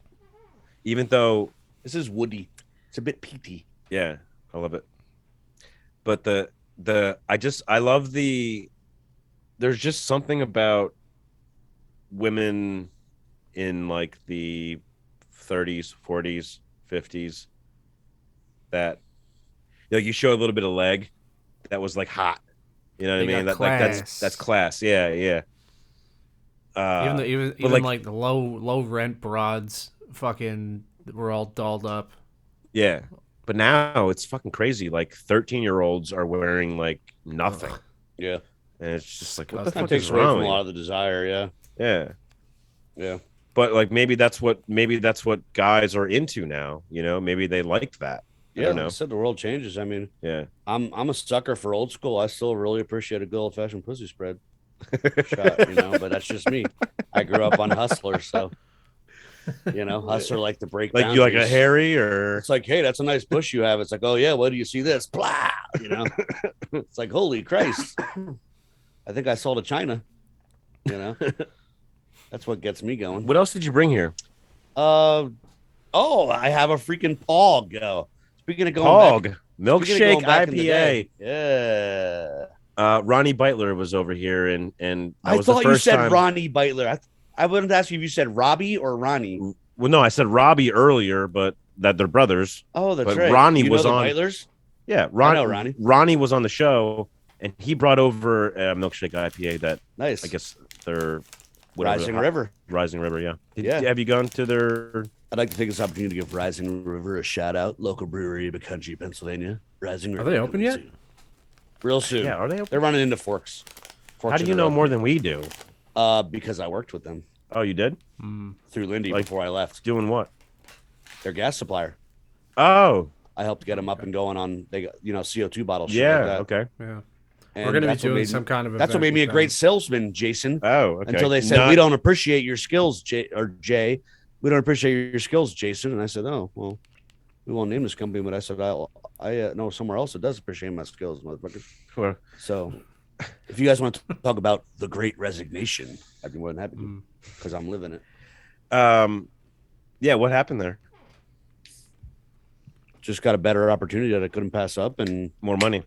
Even though, This is woody. It's a bit peaty. yeah, I love it. But I love there's just something about women in like the 30s, 40s, 50s that, you know, you show a little bit of leg that was like hot. You know what They I mean? got Like class. that's class. Yeah, yeah. Even like- like the low rent broads, fucking, were all dolled up. Yeah. But now it's fucking crazy. Like 13-year-olds are wearing like nothing. Ugh. Yeah. And it's just like, what That the That fuck takes is away wrong from a with lot you? of the desire, yeah. Yeah. Yeah. But like maybe that's what guys are into now, you know? Maybe they like that. I Yeah, don't like know. I said, the world changes. I mean, Yeah. I'm a sucker for old school. I still really appreciate a good old fashioned pussy spread shot, you know, but that's just me. I grew up on Hustler, so you know, Hustler like to break Like you like a boundaries. hairy or It's like, hey, that's a nice bush you have. It's like, oh yeah, what do you see this? Blah, you know. It's like, holy Christ. I think I sold to China. You know. That's what gets me going. what else did you bring here? Oh, I have a freaking Pog. Speaking of going Pog, back, milkshake speaking of going back in the IPA. day, yeah. Ronnie Beitler was over here and that I was the thought you first said time. Ronnie Beitler. I wouldn't ask you if you said Robbie or Ronnie. Well, no, I said Robbie earlier, but that they're brothers. Oh, that's But right. Ronnie You know was the on- Beitlers? Yeah, know Ronnie. Ronnie was on the show, and he brought over a milkshake IPA that Nice. I guess they're whatever, Rising River. Rising River, yeah. Yeah. Have you gone to their? I'd like to take this opportunity to give Rising River a shout out. Local brewery in McCountry, Pennsylvania. Rising River. they open coming yet? soon. Real soon. Yeah, are they open? They're running into Forks. How do you know more than we do? Because I worked with them Oh, you did? through Lindy Like- before I left. Doing what? Their gas supplier. Oh, I helped get them up and going on. They got CO2 bottles. shit yeah. like that. Okay. Yeah. And We're gonna be that's what doing made some me- kind of That's what event made me a with great them. salesman, Jason. Oh, okay. Until they said Not- we don't appreciate your skills, Jay. We don't appreciate your skills, Jason. And I said, oh well, we won't name this company, but I said I know somewhere else that does appreciate my skills, motherfucker. Well, So, if you guys want to talk about the Great Resignation, I'd be more than happy to, because I'm living it. yeah. What happened there? Just got a better opportunity that I couldn't pass up, and More money.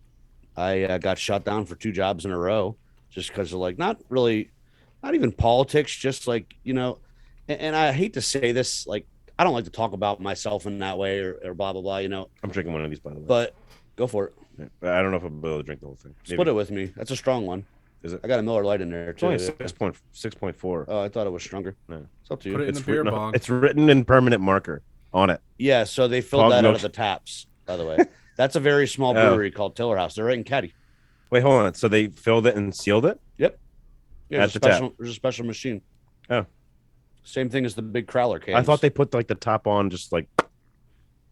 I got shot down for 2 jobs in a row, just because of like not even politics, just like and I hate to say this, like I don't like to talk about myself in that way or blah blah blah, I'm drinking one of these, by the way. But go for it. I don't know if I'll be able to drink the whole thing. Split it with me. That's a strong one. Is it? I got a Miller Lite in there It's too. only 6.4. Oh, I thought it was stronger. No. It's up to you. Put it in It's the beer written, bong. it's written in permanent marker on it. Yeah, so they filled Fog that out milk- of the taps, by the way. That's a very small Oh. brewery called Tiller House. They're right in Caddy. Wait, hold on. So they filled it and sealed it? Yep. Yeah, At there's the there's a special machine. Oh. Same thing as the big Crowler cans. I thought they put like the top on, just like.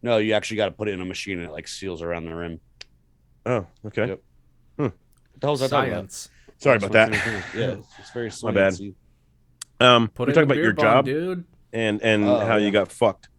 No, you actually got to put it in a machine and it like seals around the rim. Oh, okay. Yep. What the hell's that talking about? Science. Sorry about that. Yeah, it's very My bad. sciencey. Put we it talk in the about beer your bong, job dude. and Oh, how yeah. you got fucked.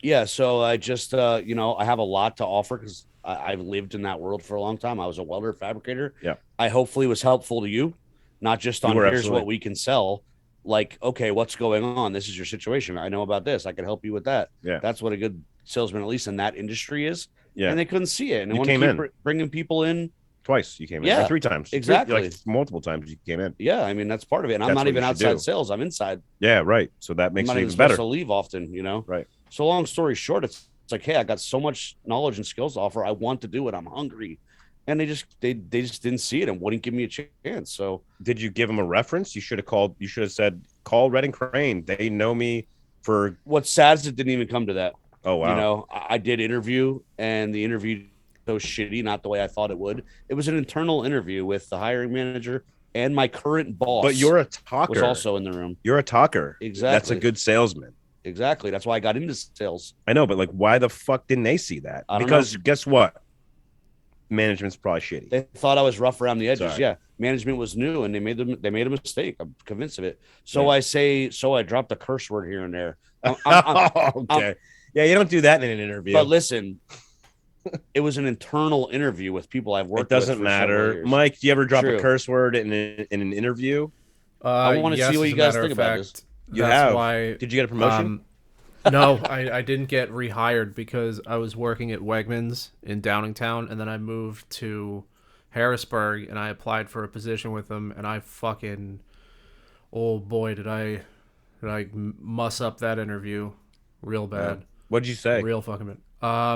Yeah, so I just I have a lot to offer because I've lived in that world for a long time. I was a welder fabricator. Yeah. I hopefully was helpful to you, not just You on were, here's absolutely. what we can sell. Like, okay, what's going on? This is your situation. I know about this. I can help you with that. Yeah. That's what a good salesman, at least in that industry, is. Yeah. And they couldn't see it. And they You want to came keep in. bringing people in. Twice you came in. Yeah, Or 3 times. exactly. Like multiple times you came in. Yeah, I mean that's part of it. And I'm That's not what even you should outside do. sales. I'm inside. Yeah, right. So that I'm makes not it even even supposed better. to leave often, Right. So long story short, it's like, hey, I got so much knowledge and skills to offer. I want to do it. I'm hungry. and they just didn't see it and wouldn't give me a chance. So Did you give them a reference? You should have called. You should have said, "Call Red and Crane. They know me for." what's sad is it didn't even come to that. Oh wow. You know, I did interview, and the interview so shitty, not the way I thought it would. It was an internal interview with the hiring manager and my current boss. But you're a talker. was also in the room. You're a talker. Exactly. That's a good salesman. Exactly. That's why I got into sales. I know, but like, why the fuck didn't they see that? I don't Because guess what? Management's probably shitty. They thought I was rough around the edges. Sorry. Yeah, management was new, and they made a mistake. I'm convinced of it. So I dropped a curse word here and there. Okay. Yeah, you don't do that in an interview. But listen, it was an internal interview with people I've worked. It doesn't with for several matter, years. Mike. Do you ever drop True. a curse word in an interview? I wanna see what as you a guys matter think of about fact, this. You that's have. why. Did you get a promotion? No, I didn't get rehired because I was working at Wegmans in Downingtown, and then I moved to Harrisburg, and I applied for a position with them, and I fucking, oh boy, did I muss up that interview real bad. What'd you say? Real fucking bad. I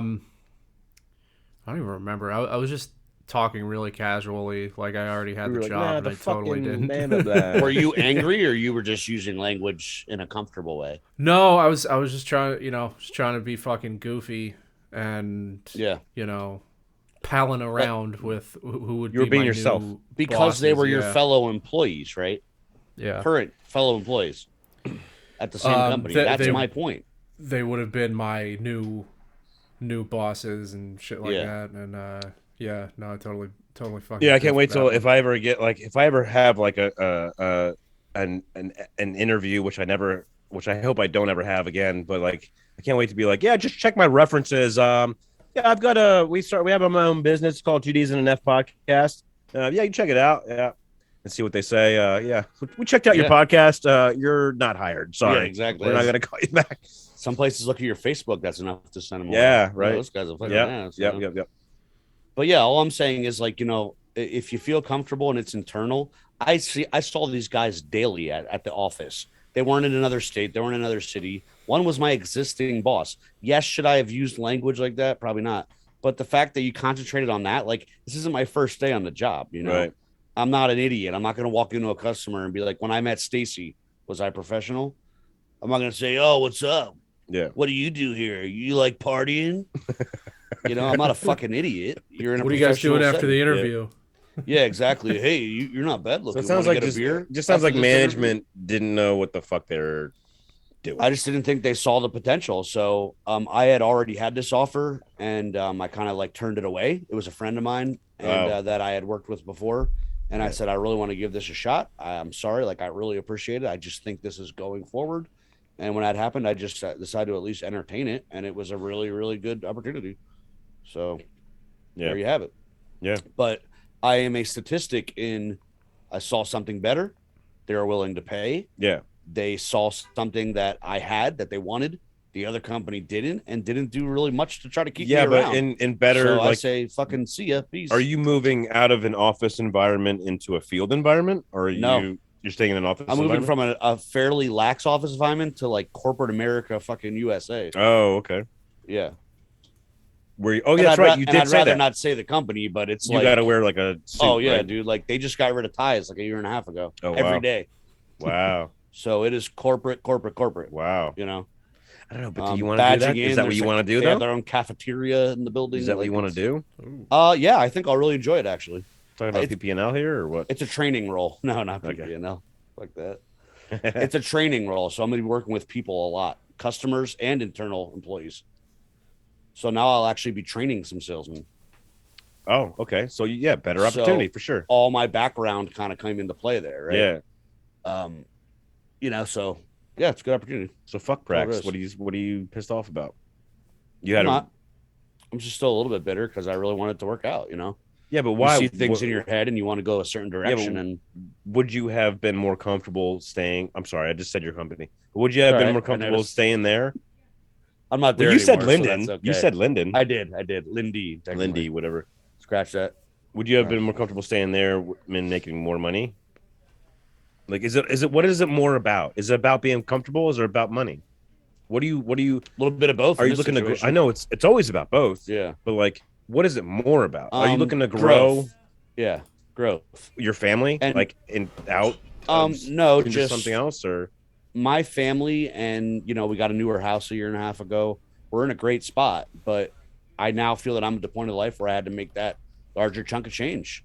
don't even remember. I was just talking really casually, like I already had the job, and I totally didn't. Were you angry, or you were just using language in a comfortable way? No, I was just trying, to be fucking goofy and Yeah. palling around with who would You were be being my yourself. new Because they bosses, were your yeah. fellow employees, right? Yeah. Current fellow employees at the same company. That's my point. They would have been my new bosses and shit like Yeah. that, and yeah, no, I totally fucking. Yeah, I can't goofed wait that till one. if I ever have like an interview, which I hope I don't ever have again. But like, I can't wait to be like, yeah, just check my references. Yeah, I've got we have my own business called 2Ds and an F podcast. Yeah, you can check it out. Yeah, and see what they say. Yeah, we checked out your podcast. You're not hired. Sorry, Yeah, exactly. We're not gonna call you back. Some places look at your Facebook. That's enough to send them. Yeah, away. right. Those guys are fucking ass, you know? Yep. But yeah, all I'm saying is like, if you feel comfortable and it's internal, I saw these guys daily at the office. They weren't in another state. They weren't in another city. One was my existing boss. Yes, should I have used language like that? Probably not. But the fact that you concentrated on that, like, this isn't my first day on the job, Right. I'm not an idiot. I'm not going to walk into a customer and be like, when I met Stacy, was I professional? I'm not going to say, oh, what's up? Yeah. What do you do here? You like partying? I'm not a fucking idiot. You're in a What are you guys doing professional after the setting. interview? Yeah, exactly. Hey, you're not bad So looking. it sounds Wanna like get a beer? just sounds after like this interview? management didn't know what the fuck they're doing. I just didn't think they saw the potential. So I had already had this offer, and I kind of like turned it away. It was a friend of mine and that I had worked with before. And I said, I really want to give this a shot. I'm sorry. Like, I really appreciate it. I just think this is going forward. And when that happened, I just decided to at least entertain it. And it was a really, really good opportunity. So there you have it. Yeah. But I am a statistic in I saw something better. They are willing to pay. Yeah. They saw something that I had that they wanted. The other company didn't, and didn't do really much to try to keep me around. But in better, so I like, say, fucking see ya, peace. are you moving out of an office environment into a field environment, or are No. you're staying in an office? I'm moving environment? from a fairly lax office environment to like corporate America, fucking USA. Oh, okay. Yeah. Where you, that's right. You did I'd say rather that. not say the company, but it's You like, got to wear like a suit. oh yeah, right? dude. Like they just got rid of ties like a year and a half ago. Oh, every wow. day. Wow. So it is corporate. Wow. I don't know, but do you want to do that? Is that what you want to do, They though? have their own cafeteria in the building. Is that what you want to do? Yeah, I think I'll really enjoy it actually. Talking about It's- PPNL here, or what? It's a training role. No, not Okay. PPNL. Like that. It's a training role, so I'm going to be working with people a lot, customers and internal employees. So now I'll actually be training some salesmen. Oh, okay. So yeah, better opportunity for sure. All my background kind of came into play there, right? Yeah. So yeah, it's a good opportunity. So fuck Well, it Prax. is. What are you pissed off about? You had I'm just still a little bit bitter because I really want it to work out. Yeah, but why? You see things in your head and you want to go a certain direction, and would you have been more comfortable staying? I'm sorry, I just said your company. Would you have been Alright, more I comfortable noticed. staying there? I'm not there. Well, you said anymore, so Linden. that's okay. You said Linden. I did. Lindy. technically. Lindy, whatever. Scratch that. Would you have been more comfortable staying there and making more money? Like, is it what is it more about? Is it about being comfortable? Or is it about money? What do you A little bit of both. are in you this looking situation. to? I know it's always about both. Yeah. But like, What is it more about? Are you looking to grow growth. Yeah, growth. your family, And- like in out? No, into just something else, or my family, and we got a newer house a year and a half ago. We're in a great spot, but I now feel that I'm at the point of life where I had to make that larger chunk of change,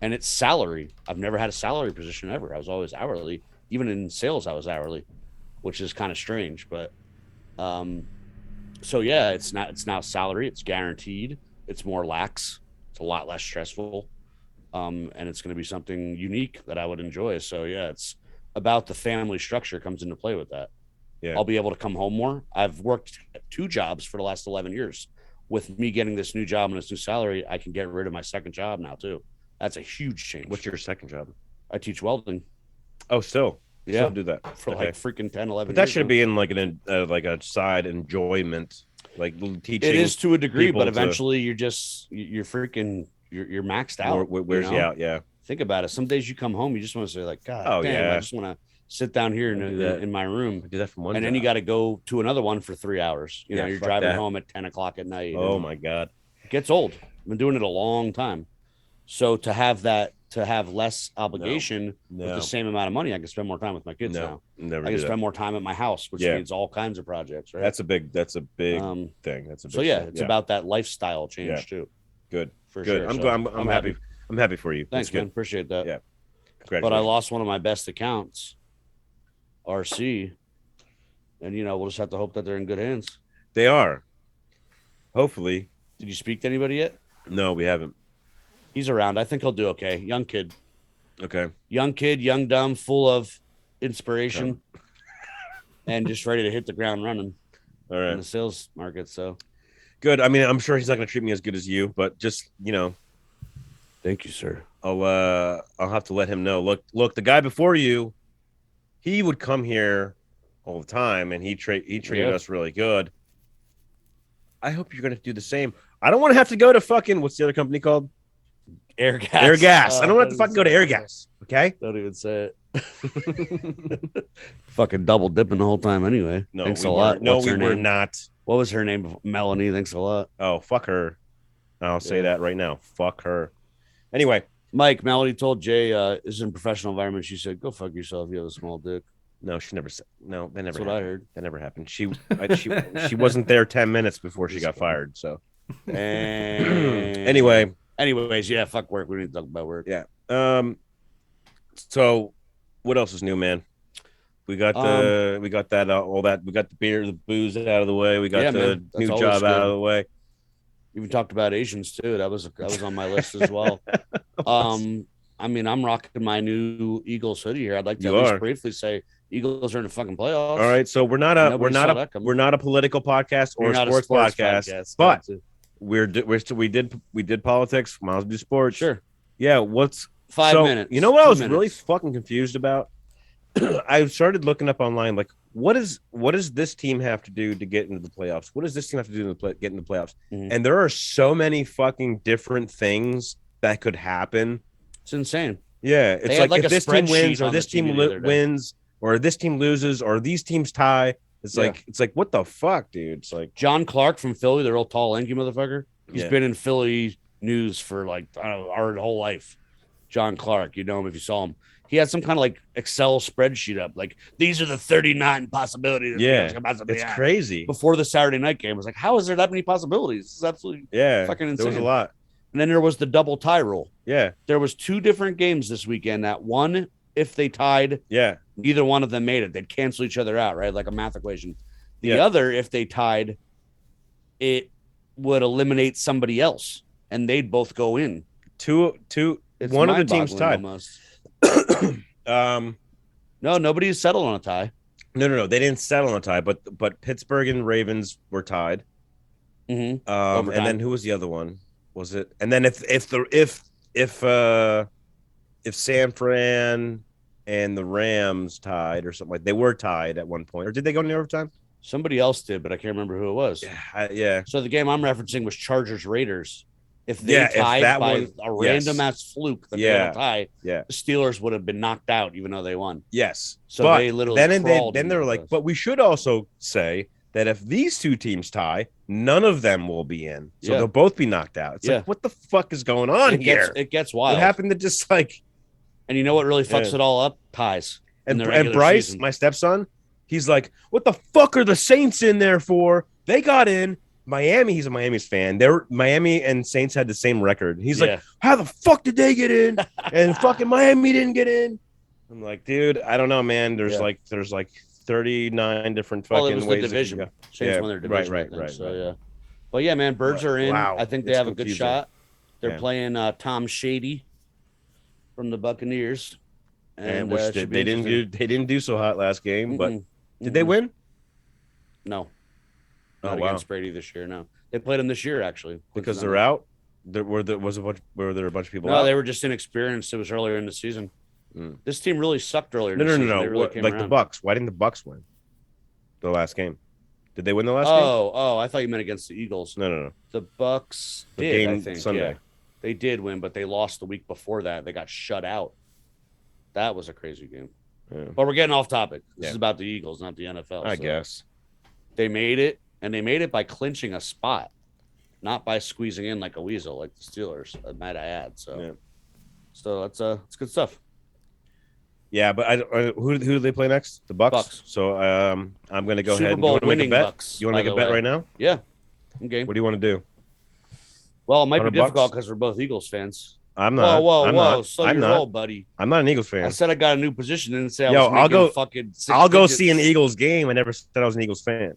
and it's salary. I've never had a salary position ever. I was always hourly. Even in sales, I was hourly, which is kind of strange. But so yeah, it's now salary. It's guaranteed. It's more lax. It's a lot less stressful, and it's going to be something unique that I would enjoy. So yeah, it's about the family structure comes into play with that. Yeah. I'll be able to come home more. I've worked 2 jobs for the last 11 years. With me getting this new job and this new salary, I can get rid of my second job now too. That's a huge change. what's your second job? I teach welding. Oh, still do that For Okay. like freaking 10, 11 But that years should now. be in like like a side enjoyment, like teaching. It is to a degree, people but to- eventually you're freaking you're maxed out. Where's you know? out? Yeah. Think about it. Some days you come home, you just want to say like, God Oh, damn, yeah. I just want to sit down here I do that. in my room. I do that from one. And then you got to go to another one for 3 hours. Yeah, You're fuck driving that. home at 10 o'clock at night. Oh and my god. it gets old. I've been doing it a long time. So to have less obligation with No. the same amount of money, I can spend more time with my kids now. Never I do can that. spend more time at my house, which Yeah. means all kinds of projects, right? That's a big Um, thing. That's a big so yeah, thing. it's about that lifestyle change Yeah. too. Good. For Good. sure. I'm So glad. I'm happy. I'm happy for you. Thanks, That's good. man. Appreciate that. Yeah. But I Congratulations. lost one of my best accounts, RC, and we'll just have to hope that they're in good hands. They are. Hopefully. Did you speak to anybody yet? No, we haven't. He's around. I think he'll do okay. Young kid, Okay. young dumb, full of inspiration, and just ready to hit the ground running All in right. the sales market. So Good. I mean, I'm sure he's not going to treat me as good as you, but just thank you, sir. I'll have to let him know. Look, the guy before you, he would come here all the time, and he treated Yeah. us really good. I hope you're going to do the same. I don't want to have to go to fucking what's the other company called? Air gas. Air Gas. I don't want to that fucking is- go to Air Gas. Okay. Don't even say it. Fucking double dipping the whole time anyway. No, Thanks we a lot. weren't. No, What's we her were name? not. What was her name? Melanie. Thanks a lot. Oh, fuck her. I'll say Yeah. that right now. Fuck her. Anyway, Mike, Melanie told Jay, this is in a professional environment. She said, go fuck yourself. You have a small dick. no, she never said. No, that never. That's what I happened. heard. That never happened. She wasn't there 10 minutes before she got fired. So And anyways, yeah, fuck work. We need to talk about work. Yeah. So what else is new, man? We got we got that all that we got the beer, the booze out of the way. We got Yeah, the man. That's new always job out good. of the way. Even talked about Asians too. That was on my list as well. I mean, I'm rocking my new Eagles hoodie here. I'd like to You at least are. briefly say Eagles are in the fucking playoffs. All right, so we're not a Nobody saw that coming. we're not a political podcast or You're a not sports, podcast, podcast, but gotcha. we did politics. Miles do sports. Sure. Yeah. What's 5 so, minutes. You know what I 2 was minutes. really fucking confused about? I started looking up online, like, what does this team have to do to get into the playoffs? What does this team have to do to get into the playoffs? Mhm. And there are so many fucking different things that could happen. It's insane. Yeah, it's had, like, if a this team spreadsheet wins or on this the team TV the other day. wins or this team loses or these teams tie. It's Yeah. like what the fuck, dude? It's like John Clark from Philly, the real tall, lanky motherfucker. He's Yeah. been in Philly news for like I don't know, our whole life. John Clark, you know him if you saw him. He had some kind of like Excel spreadsheet up, like these are the 39 possibilities. Yeah, about to be it's at. crazy. Before the Saturday night game, I was like, how is there that many possibilities? This is absolutely. Yeah, fucking there was a insane. lot. And then there was the double tie rule. Yeah, There was 2 different games this weekend. That one, if they tied, yeah, neither one of them made it. They'd cancel each other out, right? Like a math equation. The Yeah. other, if they tied, it would eliminate somebody else, and they'd both go in. two. It's One of the teams mind-boggling tied. almost. No, nobody's settled on a tie. No. They didn't settle on a tie, but Pittsburgh and Ravens were tied. Mm-hmm. And Overtime. then who was the other one? Was it? And then if San Fran and the Rams tied or something, like they were tied at one point, or did they go into overtime? Somebody else did, but I can't remember who it was. Yeah. So the game I'm referencing was Chargers Raiders. If they Yeah, if tied that by one- a random ass fluke that they Yeah. had a tie, Yeah. the Steelers would have been knocked out, even though they won. Yes. So but they literally then crawled they into were the like, playoffs. but we should also say that if these two teams tie, none of them will be in. So Yeah. they'll both be knocked out. It's Yeah. like, what the fuck is going on here? It gets wild. What happened to just like And you know what really fucks Yeah. it all up? Ties. in and the and regular Bryce, season. my stepson, he's like, what the fuck are the Saints in there for? They got in. Miami, he's a Miami's fan. Miami and Saints had the same record. He's Yeah. like, how the fuck did they get in? And fucking Miami didn't get in. I'm like, dude, I don't know, man. There's Yeah. like 39 different Well, fucking it was the ways. division. It can go. Saints Yeah, won their division. right, I think, right. so, yeah. But yeah, man, Birds are in. Wow. I think they It's have a good confusing. shot. They're Yeah. playing Tom Shady from the Buccaneers. And which should be they didn't interesting. do. They didn't do so hot last game, but Mm-mm. did they Mm-mm. win? No. Oh, Not wow. against Brady this year. No, they played him this year actually. Because they're out. Were there a bunch of people No, out? they were just inexperienced. It was earlier in the season. Mm. This team really sucked earlier. No. They really What, came like the around. Bucks. Why didn't the Bucks win the last game? Did they win the last game? Oh, I thought you meant against the Eagles. No. The Bucks The did, I game think. Sunday. Yeah. They did win, but they lost the week before that. They got shut out. That was a crazy game. Yeah. But we're getting off topic. This Yeah. is about the Eagles, not the NFL. I so guess. they made it, and they made it by clinching a spot, not by squeezing in like a weasel, like the Steelers. Might I add? So, Yeah. so that's good stuff. Yeah, but who do they play next? The Bucks. Bucks. So I'm going to go Super ahead and Bowl you wanna make a winning bet? Bucks. You want to by make a the bet way. right now? Yeah. Okay. What do you want to do? Well, it might be 100 difficult bucks? because we're both Eagles fans. I'm not. Whoa! I'm not. Slow I'm your not. roll, buddy. I'm not an Eagles fan. I said I got a new position and say I Yo, was making I'll go- fucking. I'll go digits. see an Eagles game. I never said I was an Eagles fan.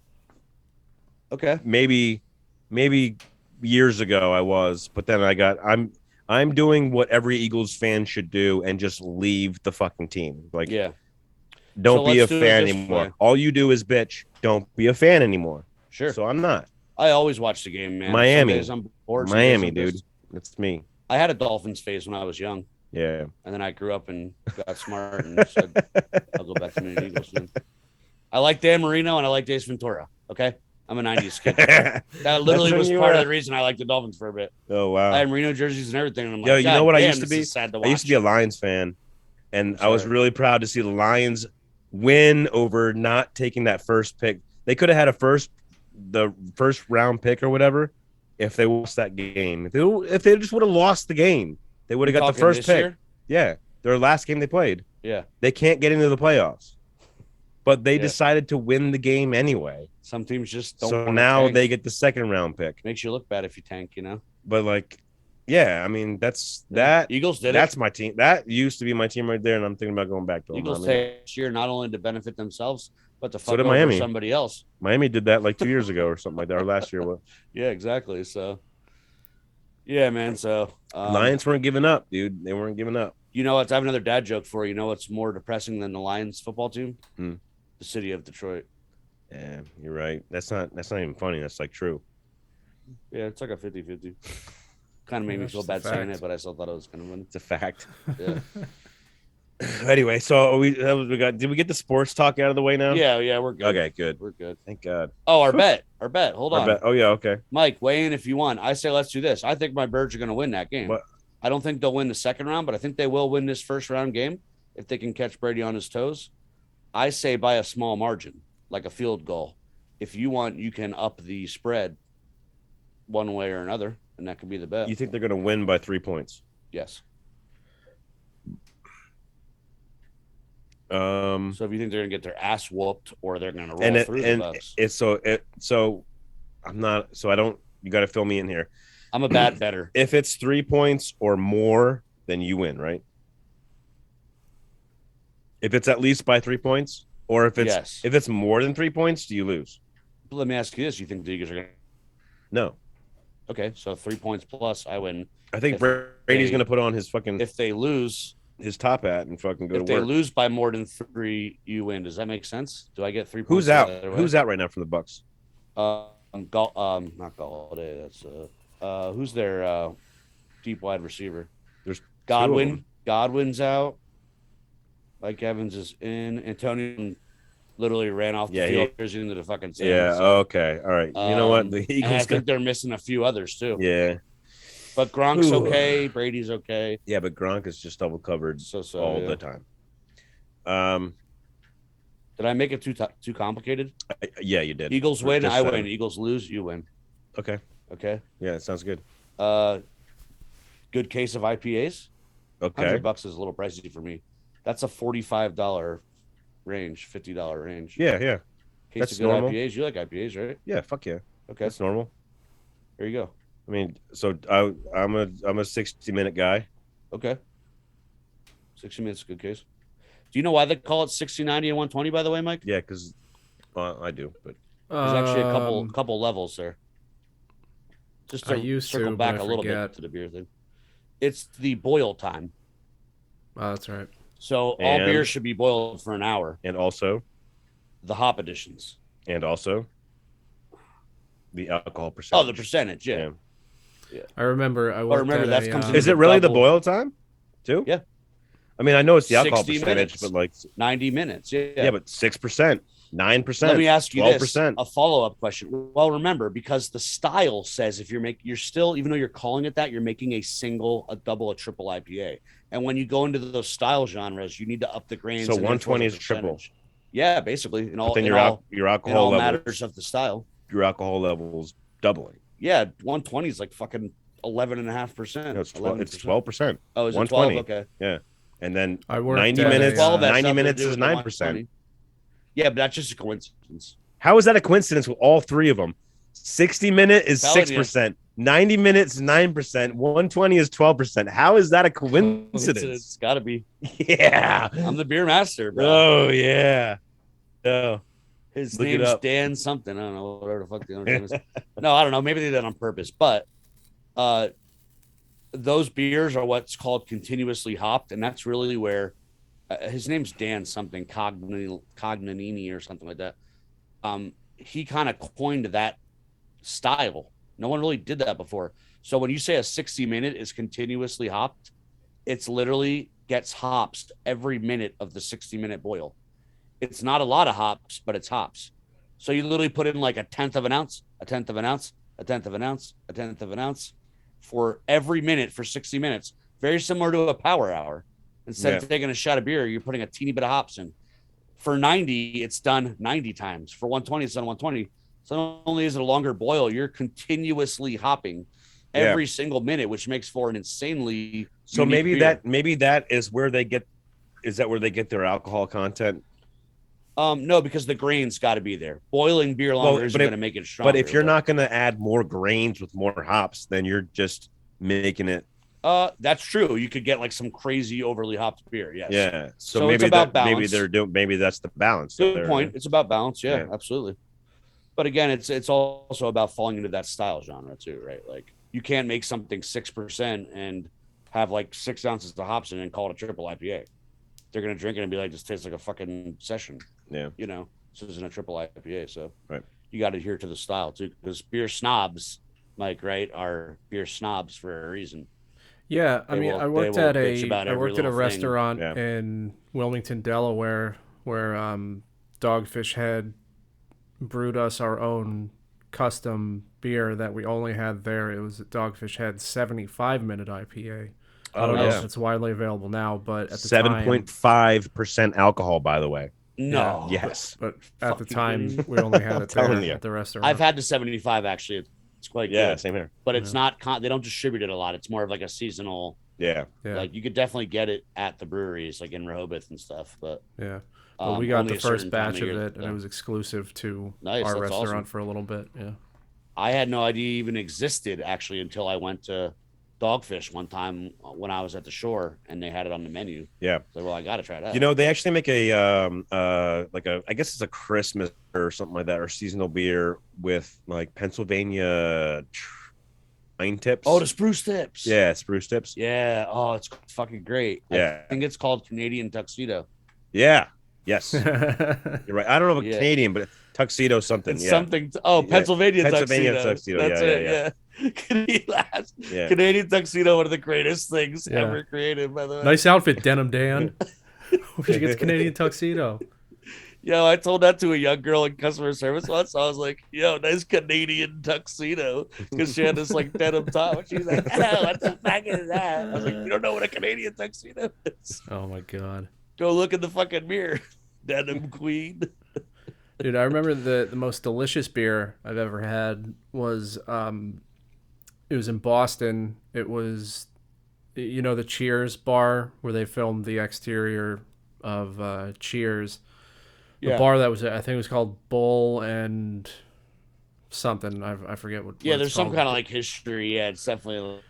Okay. Maybe years ago I was, but then I'm doing what every Eagles fan should do and just leave the fucking team. Like, Yeah. don't So be a let's do it fan this anymore. way. All you do is bitch. Don't be a fan anymore. Sure. So I'm not. I always watch the game, man. Miami. Some days I'm bored, some Miami, days I'm dude. pissed. That's me. I had a Dolphins phase when I was young, Yeah. and then I grew up and got smart and said I'll go back to being an Eagles fan. I like Dan Marino and I like Jace Ventura. Okay, I'm a '90s kid. That literally when was you part were- of the reason I liked the Dolphins for a bit. Oh wow. I had Marino jerseys and everything. And I'm like, Yo, you know "God what I damn, used to this be? is sad to I used to be a watch." Lions fan, and I'm I was sorry. really proud to see the Lions win over not taking that first pick. They could have had the first round pick or whatever if they lost that game. If they just would have lost the game, they would have You got the talking first this pick. year? Yeah, their last game they played. Yeah. They can't get into the playoffs, but they Yeah. decided to win the game anyway. Some teams just don't. So wanna now tank. they get the second round pick. makes you look bad if you tank. You know. But like, yeah, I mean that. Eagles did That's it. my team. That used to be my team right there, and I'm thinking about going back to them. Eagles I mean, take this year not only to benefit themselves, but to So fuck did over Miami. somebody else. Miami did that like 2 years ago or something like that, or last year. What? Yeah, exactly. So, yeah, man. So, Lions weren't giving up, dude. They weren't giving up. you know what? I have another dad joke for you. You know what's more depressing than the Lions football team? Hmm. The city of Detroit. Yeah, you're right. That's not even funny. That's like true. Yeah, it's like a 50-50. Kind of made me That's feel just a bad saying fact. it, but I still thought it was kind of funny. It's a fact. Yeah, Anyway, so we got. Did we get the sports talk out of the way now? yeah, we're good. Okay, good. We're good. Thank God. Oh, our bet. Hold I on. bet. Oh yeah. Okay. Mike, weigh in if you want. I say let's do this. I think my Birds are going to win that game. What? I don't think they'll win the second round, but I think they will win this first round game if they can catch Brady on his toes. I say by a small margin, like a field goal. If you want, you can up the spread one way or another, and that could be the bet. You think they're gonna win by 3 points? Yes. So So if you think they're going to get their ass whooped or they're going to roll and through the Bucks, so I'm not. So I don't. You got to fill me in here. I'm a bad better. If it's 3 points or more, then you win, right? If it's at least by 3 points, or if it's Yes. if it's more than 3 points, do you lose? But let me ask you this: you think the Eagles are going to? No. Okay, so 3 points plus, I win. I think If Brady's they- gonna put on his fucking If they lose, his top hat and fucking go if to they work. lose by more than 3, you win. Does that make sense? Do I get 3 points? Who's out? either way? Who's out right now from the Bucks? Not Galladay. That's who's their deep wide receiver? There's 2 of Godwin. them. Godwin's out. Mike Evans is in. Antonio literally ran off the Yeah, field jersey into the fucking sand. Yeah. so, Okay. All right. You know what? The and I Eagles. think they're missing a few others too. Yeah. But Gronk's Ooh. okay. Brady's okay. Yeah, but Gronk is just double covered So all yeah. the time. Did I make it too complicated? Yeah, you did. Eagles For win, just I that. win. Eagles lose, you win. Okay. Okay. Yeah, it sounds good. Good case of IPAs. Okay. $100 is a little pricey for me. That's a $45 range, $50 range. Yeah, yeah. Case That's of good normal. IPAs. You like IPAs, right? Yeah, fuck yeah. Okay. That's normal. There you go. I mean, so I'm a 60-minute guy. Okay. 60 minutes, good case. Do you know why they call it 60, 90, and 120, by the way, Mike? Yeah, because I do, but There's actually a couple levels there. Just I to used circle to, back but I a little bit forget. to the beer thing. It's the boil time. Oh, that's right. So all And- beers should be boiled for an hour. and also The hop additions. the alcohol percentage. Oh, the percentage, yeah. I remember. I worked remember, at that a, comes into Is it really the double- boil time too? Yeah. I mean, I know it's the alcohol 60 percentage, minutes. but like 90 minutes. yeah, but 6%, 9%. Let me ask you 12%. this, a follow-up question. Well, remember, because the style says if you're still, even though you're calling it that, you're making a single, a double, a triple IPA. And when you go into those style genres, you need to up the grains. So and therefore 120 the is triple. percentage. Yeah, basically. In all, But then in your all, your in alcohol all levels, matters of the style. your alcohol levels doubling. Yeah, 120 is like fucking 11.5%. No, it's 12%. Oh, is it 120. 12? Okay. Yeah, and then I worked 90 at a, minutes. 12 has 90 nothing to minutes do is with the 9%. 120. Yeah, but that's just a coincidence. How is that a coincidence with all three of them? 60 minute is Telling you. 6%. 90 minutes 9%. 120 is 12%. How is that a coincidence? It's got to be. Yeah. I'm the beer master, bro. Oh yeah. Oh. His Look it name's up. Dan something. I don't know, whatever the fuck the other name is. No, I don't know. Maybe they did that on purpose. But those beers are what's called continuously hopped, and that's really where his name's Dan something, Cognanini or something like that. He kind of coined that style. No one really did that before. So when you say a 60-minute is continuously hopped, it's literally gets hops every minute of the 60-minute boil. It's not a lot of hops, but it's hops. So you literally put in like a tenth of an ounce, a tenth of an ounce, a tenth of an ounce, a tenth of an ounce for every minute for 60 minutes. Very similar to a power hour. Instead of taking a shot of beer, you're putting a teeny bit of hops in. For 90, it's done 90 times. For 120, it's done 120. So not only is it a longer boil, you're continuously hopping every single minute, which makes for an insanely So unique maybe that is where they get. Is that where they get their alcohol content? No, because the grain's got to be there. Boiling beer longer isn't going to make it stronger. But if you're not going to add more grains with more hops, then you're just making it. That's true. You could get like some crazy overly hopped beer. Yes. Yeah. So, So maybe it's about maybe balance. they're doing. Maybe that's the balance. Good point. It's about balance. Yeah, Yeah. absolutely. But again, it's also about falling into that style genre too, right? Like you can't make something 6% and have like 6 ounces of hops in it and call it a triple IPA. They're gonna drink it and be like, this tastes like a fucking session. Yeah. You know, this isn't a triple IPA, so Right. you got to adhere to the style too, because beer snobs, Mike, right, are beer snobs for a reason. Yeah, I They mean, will- I worked they will at bitch a about I every worked at a little thing. restaurant Yeah. in Wilmington, Delaware, where Dogfish had brewed us our own custom beer that we only had there. It was Dogfish Head 75-minute IPA. I don't know if it's widely available now, but at the time, 7.5% alcohol, by the way. No. Yes. but at the Fucking time we only had it there telling you. at the restaurant. I've had the 75 actually. It's quite Yeah. good, Same here. but it's not. They don't distribute it a lot. It's more of like a seasonal. Yeah. yeah, Like you could definitely get it at the breweries, like in Rehoboth and stuff. But yeah. Well, we got only the a certain first time batch of of year, it, and so. it was exclusive to Nice, our that's restaurant awesome. for a little bit. Yeah. I had no idea it even existed actually until I went to Dogfish one time when I was at the shore and they had it on the menu. Yeah. So well, I got to try that. You know, they actually make a like a, I guess it's a Christmas or something like that, or seasonal beer with like Pennsylvania pine tips. Oh, the spruce tips. Yeah, spruce tips. Yeah. Oh, it's fucking great. Yeah. I think it's called Canadian Tuxedo. Yeah. Yes. You're Yeah. right. I don't know about Yeah. Canadian, but tuxedo something. It's yeah. something. Yeah. Pennsylvania Pennsylvania Tuxedo. Tuxedo, That's yeah, it. yeah, Yeah. Canadian Tuxedo, one of the greatest things Yeah. ever created, by the way. Nice outfit, Denim Dan. Where'd you get the Canadian tuxedo? Yo, I told that to a young girl in customer service once. I was like, yo, nice Canadian tuxedo. Because she had this like denim top. And she's like, oh, what the fuck is that? I was like, you don't know what a Canadian tuxedo is? Oh my god. Go look in the fucking mirror. Denim queen. Dude, I remember the most delicious beer I've ever had was it was in Boston. It was the Cheers bar where they filmed the exterior of Cheers. The Yeah. bar that was I think it was called Bull and something. I forget what. Yeah, what there's it's some called. kind of like history. Yeah, it's definitely.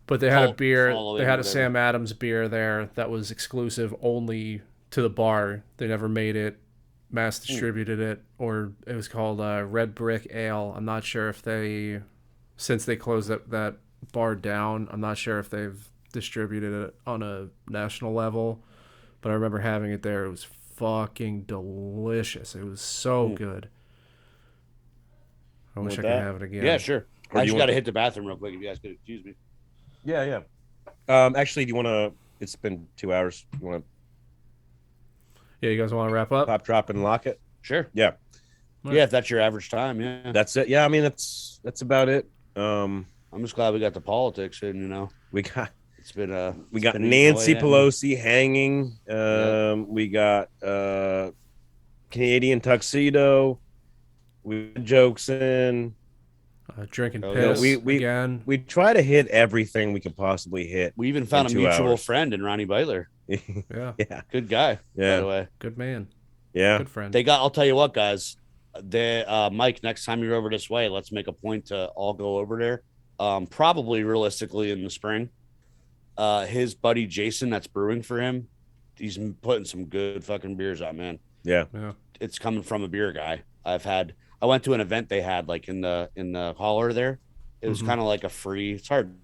But they had a cult beer. following They or had a whatever. Sam Adams beer there that was exclusive only to the bar. They never made it, mass distributed it, or it was called Red Brick Ale. I'm not sure if since they closed that bar down, I'm not sure if they've distributed it on a national level. But I remember having it there. It was fucking delicious. It was so good. I wish I Want could that? have it again. Yeah, sure. Or I do you just want got to the- hit the bathroom real quick if you guys could excuse me. Yeah. Actually, do you want to? It's been 2 hours. You want Yeah, you guys want to wrap to up? pop, drop, and lock it? Sure. Yeah, Yeah, if that's your average time, yeah. that's it. Yeah, I mean that's about it. I'm just glad we got the politics in, We got It's been we it's got been eating Nancy away at me. Pelosi hanging. We got Canadian tuxedo. We got jokes in. Drinking Oh, piss yeah. We- again. We try to hit everything we could possibly hit. We even found a in 2 mutual hours. friend in Ronnie Butler. Yeah, Yeah, Good guy, by Yeah. the way. good man. yeah. Good friend. I'll tell you what, guys. Mike, next time you're over this way, let's make a point to all go over there. Probably realistically in the spring. His buddy Jason, that's brewing for him. He's putting some good fucking beers out, man. Yeah. It's coming from a beer guy. I went to an event they had like in the hauler there. It was Mhm. kind of like a free. It's hard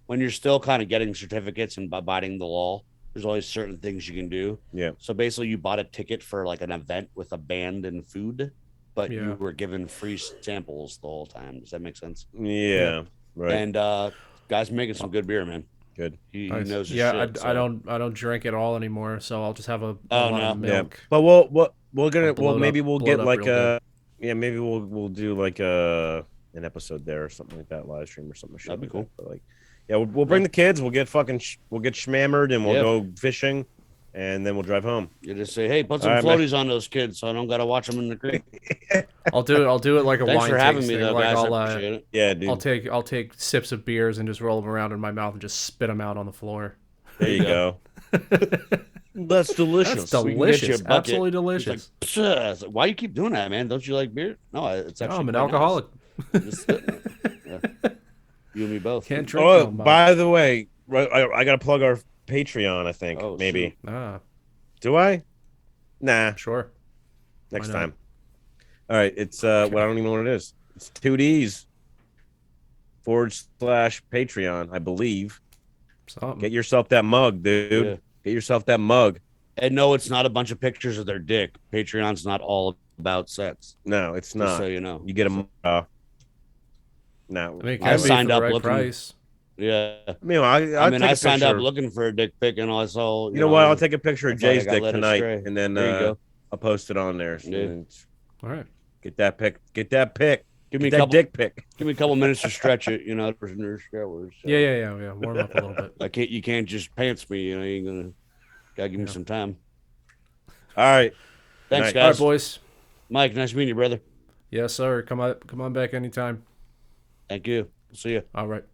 when you're still kind of getting certificates and abiding the law. There's always certain things you can do. Yeah. So basically, you bought a ticket for like an event with a band and food, but Yeah. you were given free samples the whole time. Does that make sense? Yeah. Right. And guys making some good beer, man. Good. He Nice. knows his Yeah, shit. I don't drink it all anymore, so I'll just have a Oh, lot of no. Yeah. milk. But we're gonna I'll blow it maybe up- we'll blow get it up like real maybe we'll do like an episode there or something like that, live stream or something. That'd be cool. But like, yeah, we'll bring the kids. We'll get we'll get schmammered and we'll Yeah. go fishing, and then we'll drive home. You just say, "Hey, put some All right, man. floaties on those kids, so I don't gotta watch them in the creek." I'll do it like a Thanks wine for having me, tasting. though, Like guys. I'll I appreciate it. Yeah, dude. I'll take sips of beers and just roll them around in my mouth and just spit them out on the floor. There you go. That's delicious. That's We can get you a delicious. bucket. Absolutely He's delicious. like, "Psst." I was like, why you keep doing that, man? Don't you like beer? No, it's No, actually. I'm an quite nice. alcoholic. Just sitting there. Yeah. You and me both. Can't drink. Oh, no more. by the way, right, I gotta plug our Patreon. I think Oh, maybe. Ah, Do I? Nah. sure. Next Why not? time. All right. It's well, I don't even know what it is. It's 2Ds / Patreon, I believe. Something. Get yourself that mug, dude. Yeah. Get yourself that mug. And no, it's not a bunch of pictures of their dick. Patreon's not all about sex. No, it's Just not. so you know. You get a no. I mean, it I can be signed for the up right looking- price. Yeah. I signed up looking for a dick pic, and all I saw. You know what? I'll take a picture of I felt like Jay's I dick let it tonight, stray. and then There you go. I'll post it on there. So Yeah. then All right. get that pic. Get that pic. Give me a Get that couple. dick pic. Give me a couple minutes to stretch it. You know, there's nurse showers. so Yeah. Warm up a little bit. You can't just pants me. You know, you ain't gonna. Gotta give me some time. All right. Thanks, Nice. All right, guys. boys. Mike, nice meeting you, brother. Yes, sir. Come on back anytime. Thank you. See you. All right.